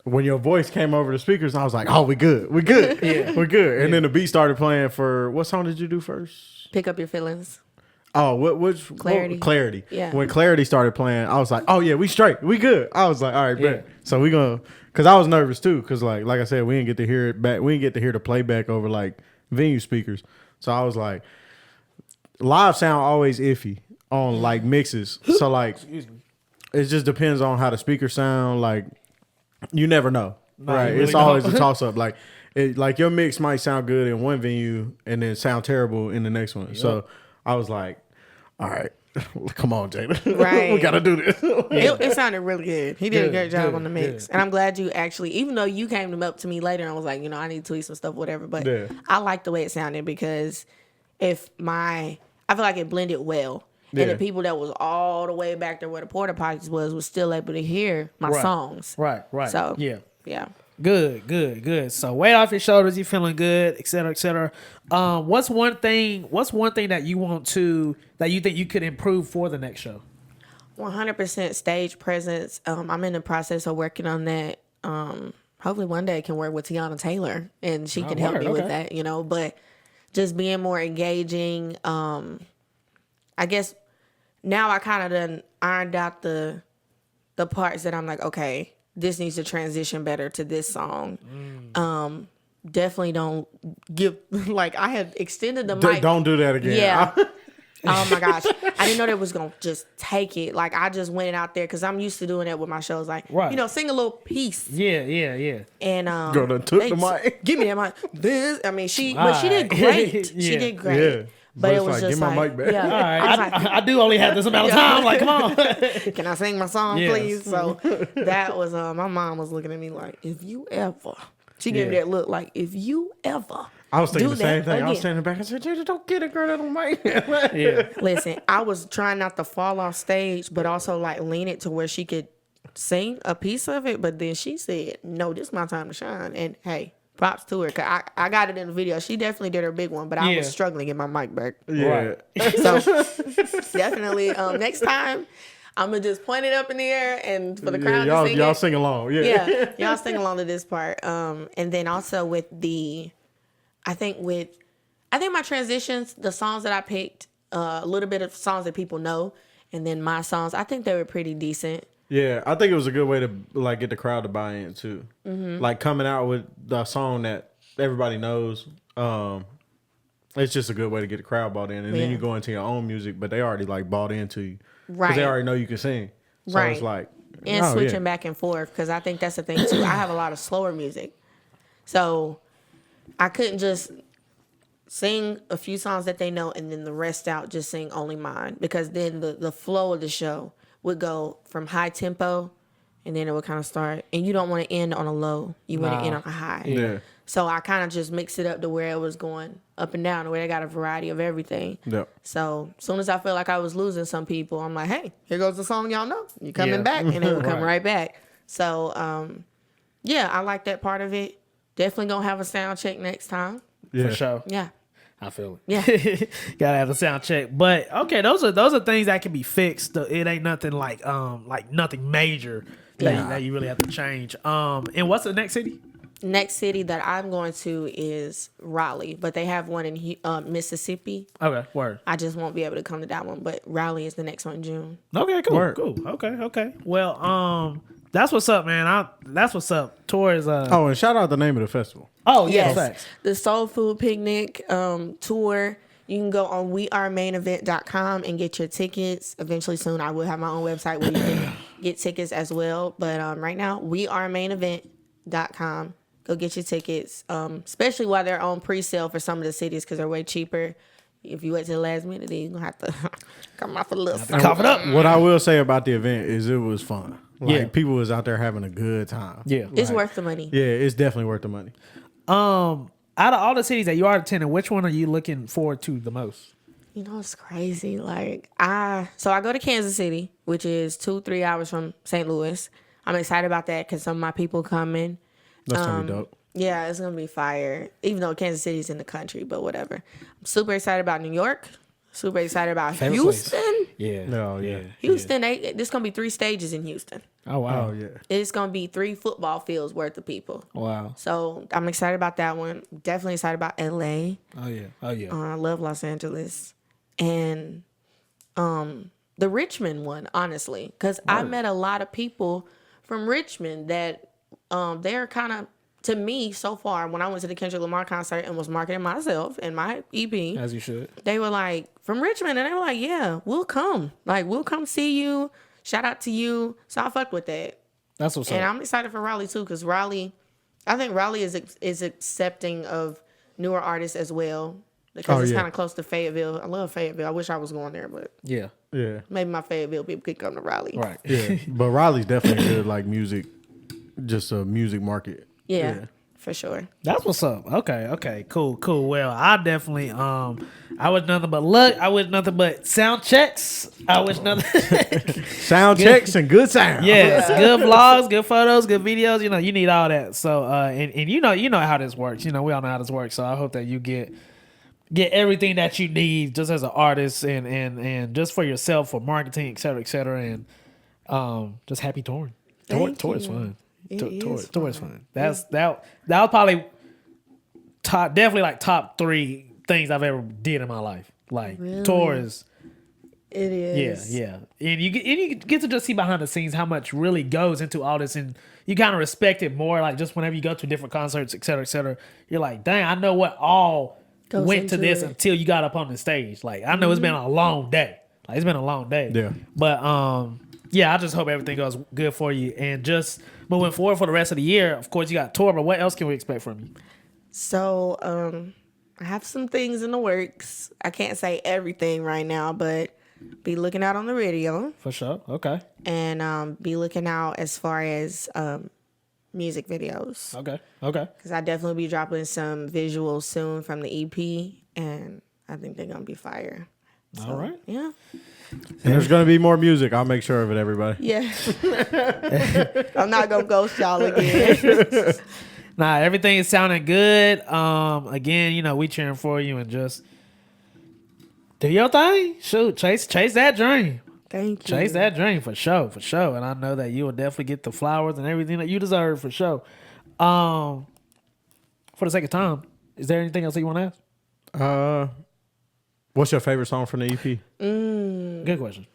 when your voice came over the speakers, I was like, "Oh, we good, we good, Yeah. we're good." And then the beat started playing for what song did you do first? Pick up your feelings. Oh, which Clarity. Clarity. Yeah. When Clarity started playing, I was like, "Oh yeah, we straight, we good." I was like, "All right, Yeah. bet." So we gonna, cause I was nervous too, cause like I said, we didn't get to hear it back. We didn't get to hear the playback over like venue speakers. So I was like, live sound always iffy on like mixes. So like, it just depends on how the speakers sound. Like, you never know, right? you really It's always don't. a toss up. Like, like your mix might sound good in one venue and then sound terrible in the next one. So I was like, all right, come on, Jada. Right. we gotta do this. It sounded really good. He did a Good, great job good, on the mix. good. And I'm glad you actually, even though you came up to me later and was like, I need to tweet some stuff, whatever. But Yeah. I like the way it sounded because I feel like it blended well. Yeah. And the people that was all the way back there where the porta potties was still able to hear my Right. songs. Right. So Yeah. yeah. Good. So weight off your shoulders, you feeling good, et cetera, et cetera. What's one thing that you think you could improve for the next show? 100% stage presence. I'm in the process of working on that. Hopefully one day I can work with Tiana Taylor and she can help me with that, but just being more engaging. I guess now I kind of done ironed out the parts that I'm like, okay, this needs to transition better to this song. Definitely don't give, like I had extended the mic. Don't do that again. Yeah. Oh my gosh. I didn't know that was going to just take it. Like I just went out there because I'm used to doing that with my shows. Like, sing a little piece. Yeah. And took the mic. Give me that mic. But she did great. She did great. Yeah. But it was just give my mic back. Yeah. All right. I do only have this amount of time. Like, come on. Can I sing my song, please? So that was, my mom was looking at me like, if you ever, she gave me that look like, if you ever. I was thinking the same thing. Again. I was standing back. I said, Jada, don't get it, girl. That don't make Listen, I was trying not to fall off stage, but also like lean it to where she could sing a piece of it. But then she said, no, this is my time to shine. And hey, props to her. Cause I got it in the video. She definitely did her big one, but I was struggling to get my mic back. Yeah. So definitely next time, I'm going to just point it up in the air and for the crowd to sing y'all it. sing along. Yeah, y'all sing along to this part. And then also with I think my transitions, the songs that I picked, a little bit of songs that people know, and then my songs, I think they were pretty decent. Yeah, I think it was a good way to like get the crowd to buy in too. Mm-hmm. Like coming out with the song that everybody knows, it's just a good way to get the crowd bought in, and then you go into your own music, but they already like bought into you, because they already know you can sing. So it's like switching back and forth, because I think that's the thing too. I have a lot of slower music, so I couldn't just sing a few songs that they know and then the rest out just sing only mine, because then the flow of the show would go from high tempo and then it would kind of start, and you don't want to end on a low, you want to end on a high. Yeah. So I kind of just mixed it up to where it was going up and down, where they got a variety of everything. Yep. So as soon as I felt like I was losing some people, I'm like, hey, here goes the song y'all know. You coming back, and it would come right back. So I like that part of it. Definitely gonna have a sound check next time. For sure. Yeah. I feel it. Yeah. Gotta have a sound check. But okay, those are things that can be fixed. It ain't nothing like nothing major that you really have to change. And what's the next city? Next city that I'm going to is Raleigh, but they have one in Mississippi. Okay, word. I just won't be able to come to that one, but Raleigh is the next one in June. Okay, cool. Word. Cool. Okay. Well, that's what's up, man. That's what's up. Tours. And shout out the name of the festival. Oh Yes, thanks. the Soul Food Picnic tour. You can go on wearemainevent.com and get your tickets. Eventually soon I will have my own website where you can get tickets as well. But right now, wearemainevent.com. Go get your tickets, especially while they're on pre-sale for some of the cities, because they're way cheaper. If you wait till the last minute, then you're going to have to come off a little something. Cough it up. What I will say about the event is it was fun. Like, people was out there having a good time. Yeah. It's worth the money. Yeah, it's definitely worth the money. Out of all the cities that you are attending, which one are you looking forward to the most? You know, it's crazy. Like, I go to Kansas City, which is 2-3 hours from St. Louis. I'm excited about that because some of my people coming. That's going to be dope. Yeah, it's going to be fire. Even though Kansas City's in the country, but whatever. I'm super excited about New York. Super excited about Houston. Yeah. No, yeah. Houston, there's going to be 3 stages in Houston. Oh, wow. Oh, yeah. It's going to be 3 football fields worth of people. Wow. So I'm excited about that one. Definitely excited about LA. Oh, yeah. I love Los Angeles. And the Richmond one, honestly. Because I met a lot of people from Richmond that they're kind of, to me, so far, when I went to the Kendrick Lamar concert and was marketing myself and my EP. As you should. They were like, from Richmond. And they were like, yeah, we'll come. Like, we'll come see you. Shout out to you. So I fucked with that. That's what's up. And I'm excited for Raleigh, too, because I think Raleigh is accepting of newer artists as well. Because it's kind of close to Fayetteville. I love Fayetteville. I wish I was going there, but yeah. maybe my Fayetteville people could come to Raleigh. Right. Yeah. But Raleigh's definitely good, like music, just a music market. Yeah, for sure. That's what's up. Okay, cool. Well, I definitely I wish nothing but luck. I wish nothing but sound checks. I wish nothing. Sound checks and good sound. Yes, good vlogs, good photos, good videos. You know, you need all that. So, and you know how this works. You know, we all know how this works. So I hope that you get everything that you need just as an artist and just for yourself, for marketing, et cetera, and just happy touring. Tour is fun. Tour is fun. That was probably definitely like top 3 things I've ever did in my life. Like Really? tour is. It is. Yeah. And you get to just see behind the scenes how much really goes into all this, and you kind of respect it more. Like just whenever you go to different concerts, et cetera, you're like, dang, I know what all Goes went to into this it. until you got up on the stage. Like I know it's been a long day. Like it's been a long day. Yeah. But yeah, I just hope everything goes good for you. And just moving forward for the rest of the year, of course you got tour, but what else can we expect from you? So, I have some things in the works. I can't say everything right now, but be looking out on the radio For sure. Okay. and be looking out as far as music videos. Okay. Because I definitely be dropping some visuals soon from the EP, and I think they're going to be fire. All right. Yeah. And there's going to be more music. I'll make sure of it, everybody. Yeah. I'm not going to ghost y'all again. Nah, everything is sounding good. Again, you know, we cheering for you and just do your thing. Shoot, chase that dream. Thank you. Chase that dream for sure. And I know that you will definitely get the flowers and everything that you deserve for sure. For the sake of time, is there anything else that you want to ask? What's your favorite song from the EP? Good question.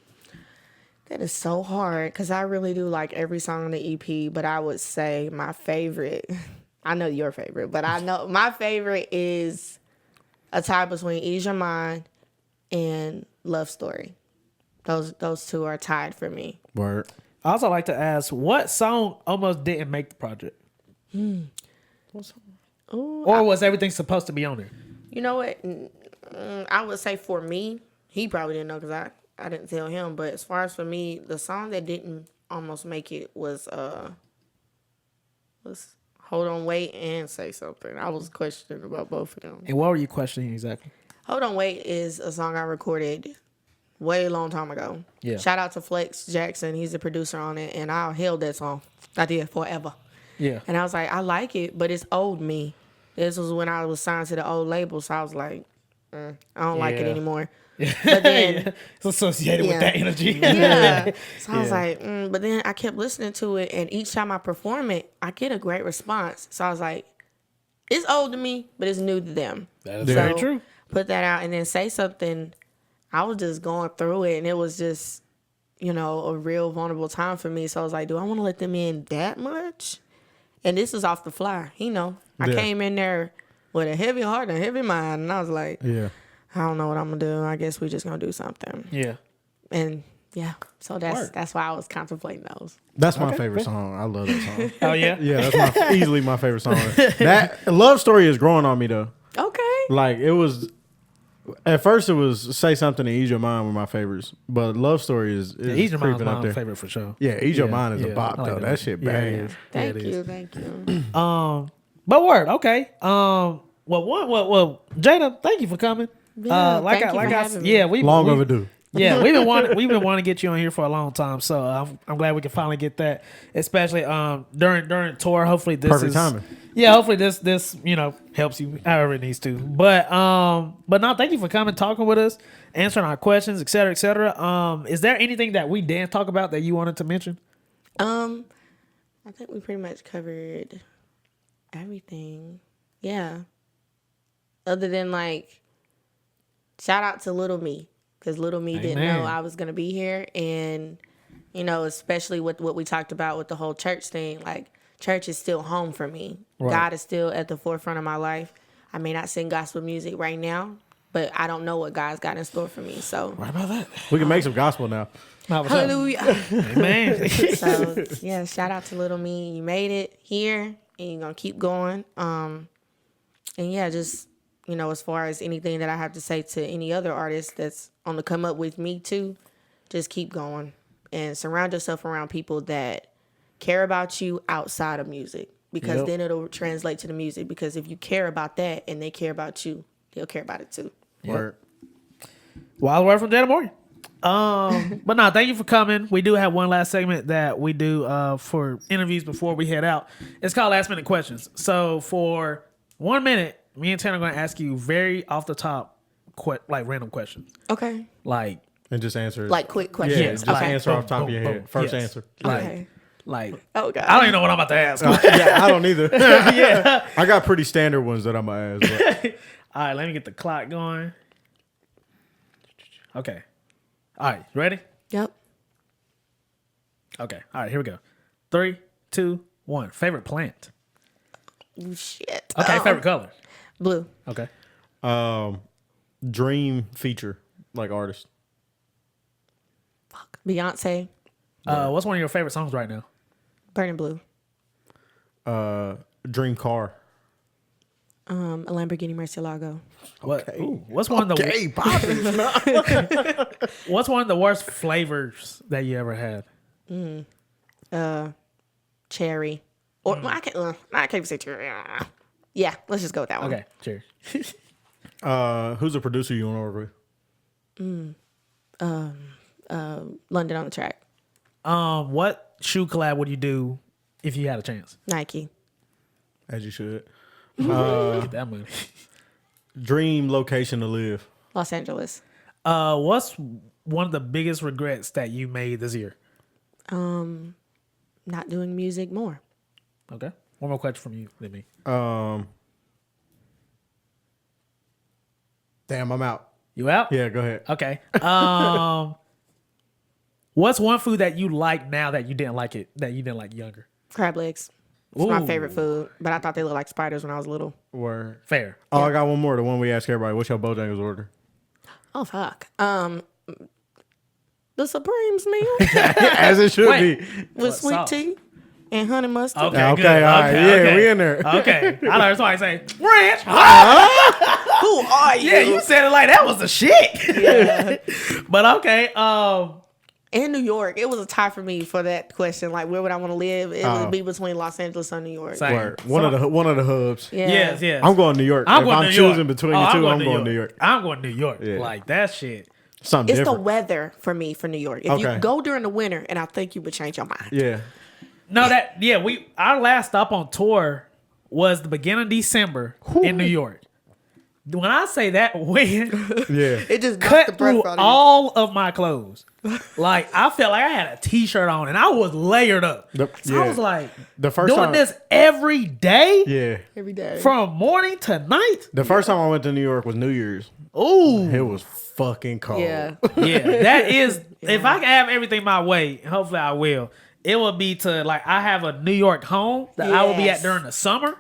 That is so hard because I really do like every song on the EP, but I would say my favorite, I know your favorite, but I know my favorite is a tie between Ease Your Mind and Love Story. Those two are tied for me. Word. I also like to ask, what song almost didn't make the project? Ooh, Or was everything supposed to be on there? you know what? I would say for me, he probably didn't know because I didn't tell him. But as far as for me, the song that didn't almost make it was Hold On, Wait, and Say Something. I was questioning about both of them. And what were you questioning exactly? Hold On, Wait is a song I recorded way long time ago. Yeah. Shout out to Flex Jackson. He's the producer on it, and I held that song. I did forever. Yeah. And I was like, I like it, but it's old me. This was when I was signed to the old label, so I was like, I don't like it Yeah. anymore. But then, It's associated with Yeah. that energy. yeah. So I was Yeah. like, but then I kept listening to it, and each time I perform it, I get a great response. So I was like, it's old to me, but it's new to them. That is very true. Put that out, and then Say Something. I was just going through it, and it was just, a real vulnerable time for me. So I was like, do I want to let them in that much? And this is off the fly. I Yeah. came in there with a heavy heart and a heavy mind, and I was like, Yeah. I don't know what I'm gonna do. I guess we just gonna do something. Yeah. And yeah, so Word. that's why I was contemplating those. That's my favorite song. I love that song. Oh, yeah? Yeah, that's easily my favorite song. That Love Story is growing on me, though. Okay. Like, it was... At first, it was Say Something and Ease Your Mind were my favorites. But Love Story is Ease Your Mind's creeping up my there. favorite for sure. Yeah, Ease Your Yeah, Mind is yeah, a bop, I like though. that That shit Yeah, bang. it is. Thank Yeah, it you. is. Thank you. But word, okay. Well, Jada, thank you for coming. Yeah, thank you for having me. Yeah, Long overdue. Yeah, we've been wanting to get you on here for a long time, so I'm glad we can finally get that, especially during tour. Hopefully this Perfect is timing. Yeah, hopefully this helps you however it needs to. But no, thank you for coming, talking with us, answering our questions, et cetera, et cetera. Is there anything that we didn't talk about that you wanted to mention? I think we pretty much covered everything. Yeah. Other than shout out to Little Me, because Little Me didn't Amen. know I was gonna be here, and especially with what we talked about with the whole church thing. Church is still home for me. Right. God is still at the forefront of my life. I may not sing gospel music right now, but I don't know what God's got in store for me. So What about that? We can make some gospel now. hallelujah. Amen. So yeah, shout out to Little Me. You made it here, and you're gonna keep going. And yeah, just as far as anything that I have to say to any other artist that's on the come up with me too, just keep going and surround yourself around people that care about you outside of music, because Yep. then it'll translate to the music. Because if you care about that and they care about you, they'll care about it too. Word. Wild word from Jada Morgan. But no, thank you for coming. We do have one last segment that we do for interviews before we head out. It's called Last Minute Questions. So for 1 minute, me and Tanner are going to ask you very off the top, like random questions. Okay. Like, And just answer. Like quick yeah, questions. just Okay. answer off the top of your Boom, head. boom. First Yes. answer. Okay. like, Oh God. I don't even know what I'm about to ask. Yeah, I don't either. Yeah. I got pretty standard ones that I'm gonna ask. But. All right, let me get the clock going. Okay. All right, ready? Yep. Okay. All right, here we go. 3, 2, 1. Favorite plant. Shit. Okay, favorite color. Blue. Okay. Dream feature, like artist. Fuck. Beyonce. What's one of your favorite songs right now? Burning Blue. Dream car. A Lamborghini Murcielago. What? Ooh, what's one of the What's one of the worst flavors that you ever had? Cherry. Or I can't say cherry. Yeah, let's just go with that one. Okay, cheers. Who's a producer you want to work with? London on the Track. What shoe collab would you do if you had a chance? Nike. As you should. Get that money. Dream location to live. Los Angeles. What's one of the biggest regrets that you made this year? Not doing music more. Okay. One more question from you than me. Damn, I'm out. You out? Yeah, go ahead. Okay. What's one food that you like now that you didn't like younger? Crab legs. It's my Ooh. favorite food, but I thought they looked like spiders when I was little. Word. Fair. Oh, I got one more. The one we ask everybody. What's your Bojangles order? Oh fuck. The Supremes meal As it should Wait. be. with What sweet sauce? tea and honey mustard. Okay, Okay, good. all right. Okay, Yeah, okay. we in there. Okay. I heard somebody say, ranch. Who are you? Yeah, you said it like that was the shit. Yeah. But okay. In New York, it was a tie for me for that question. Like, where would I want to live? It Oh. would be between Los Angeles and New York. Same. Word. One of the hubs. Yeah. Yes, yes. I'm going New York. I'm if going I'm to New York. choosing between Oh, the two, I'm going New York. I'm going to New York. Yeah. Like that shit. Something It's different. the weather for me for New York. If Okay. you go during the winter, and I think you would change your mind. Yeah. No, our last stop on tour was the beginning of December in New York. When I say that wind Yeah. It just cut knocked the breath through out of you. all of my clothes. Like I felt like I had a t-shirt on and I was layered up. So I was like The first doing time- this every day Yeah. Every day. from morning to night. The first time I went to New York was New Year's. Ooh. It was fucking cold. Yeah. Yeah, that is. If I can have everything my way, and hopefully I will, it will be to like I have a New York home that I will be at Yes. during the summer.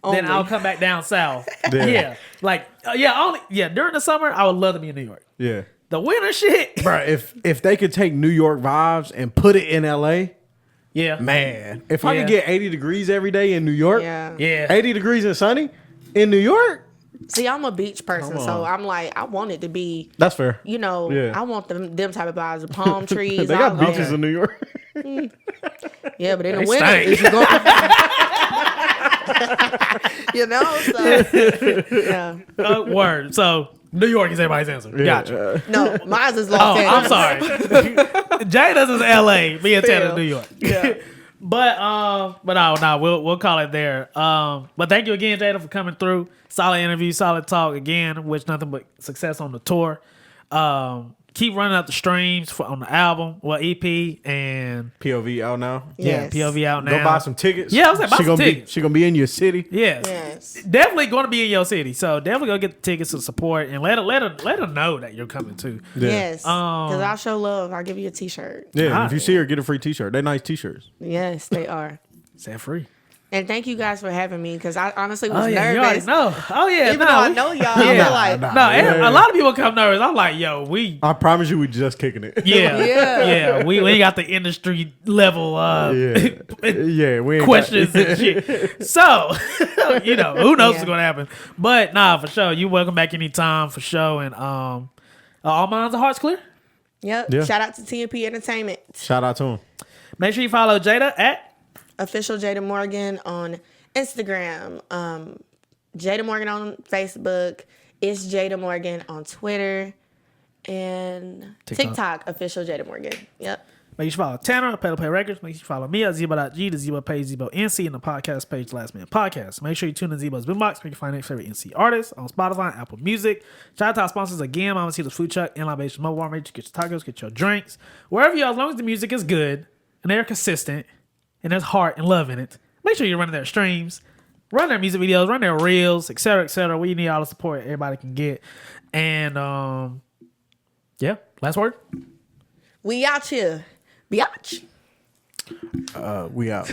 Only. Then I'll come back down south. Yeah. Yeah, like during the summer I would love to be in New York. Yeah. The winter shit, Bro, if they could take New York vibes and put it in LA, yeah, man. If I Yeah. could get 80 degrees every day in New York, Yeah. yeah. 80 degrees and sunny in New York, See, I'm a beach person, Come so on. I'm like, I want it to be, that's fair. you know, Yeah. I want them type of vibes, the palm trees. They got all that. beaches in New York. Yeah, but in They the winter, stink. if you go, you know, so yeah. Word. So New York is everybody's answer. Gotcha. No, mine's is Los Oh, I'm Angeles. sorry. Jada's is LA. Me and Tanner's Yeah. New York. Yeah. But no, we'll call it there. But thank you again, Jada, for coming through. Solid interview, solid talk. Again, wish nothing but success on the tour. Keep running up the streams on the album, EP, and POV out now. yeah, Yes. POV out now. Go buy some tickets. Yeah, I was like, buy she some gonna tickets. She gonna be in your city. Yes. Yes. Definitely going to be in your city, so definitely go get the tickets to support and let her know that you're coming too. Yeah. Yes. Because I'll show love. I'll give you a t-shirt. Yeah, Ah. if you see her, get a free T-shirt. They're nice T-shirts. Yes, they are. Set free. And thank you guys for having me because I honestly was Oh yeah, you already nervous. know. Oh yeah, Even though I know y'all, I Yeah. feel like, No, a lot of people come nervous. I'm like, yo, we I promise you, we just kicking it. yeah, Yeah. we ain't got the industry level yeah, we ain't questions and shit. So, who knows what's Yeah. gonna happen. But nah, for sure. You welcome back anytime for sure. And all minds and hearts clear. Yep. Yeah. Shout out to TNP Entertainment. Shout out to him. Make sure you follow Jada at Official Jada Morgan on Instagram. Jada Morgan on Facebook. It's Jada Morgan on Twitter. And TikTok. TikTok official Jada Morgan. Yep. Make sure you follow Tanner, Pay to Play Records. Make sure you follow me at Zebo.g, the Zebo page, Zebo NC, and the podcast page, Last Minute Podcast. Make sure you tune in Zebo's Boombox, where you can find your favorite NC artists on Spotify and Apple Music. Shout out to our sponsors again, Mama Cita's Food Truck, Inline Based Mobile Warm. Get your tacos, get your drinks. Wherever you are, as long as the music is good and they're consistent and there's heart and love in it, make sure you're running their streams, run their music videos, run their reels, etc., etc. We need all the support everybody can get. And, yeah, last word? We out here. Biatch. We out.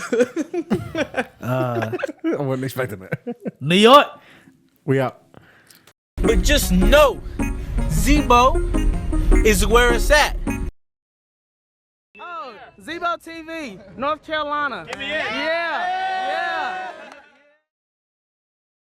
I wasn't expecting that. New York. We out. But just know, Zebo is where it's at. Oh, Zebo TV, North Carolina. Yeah.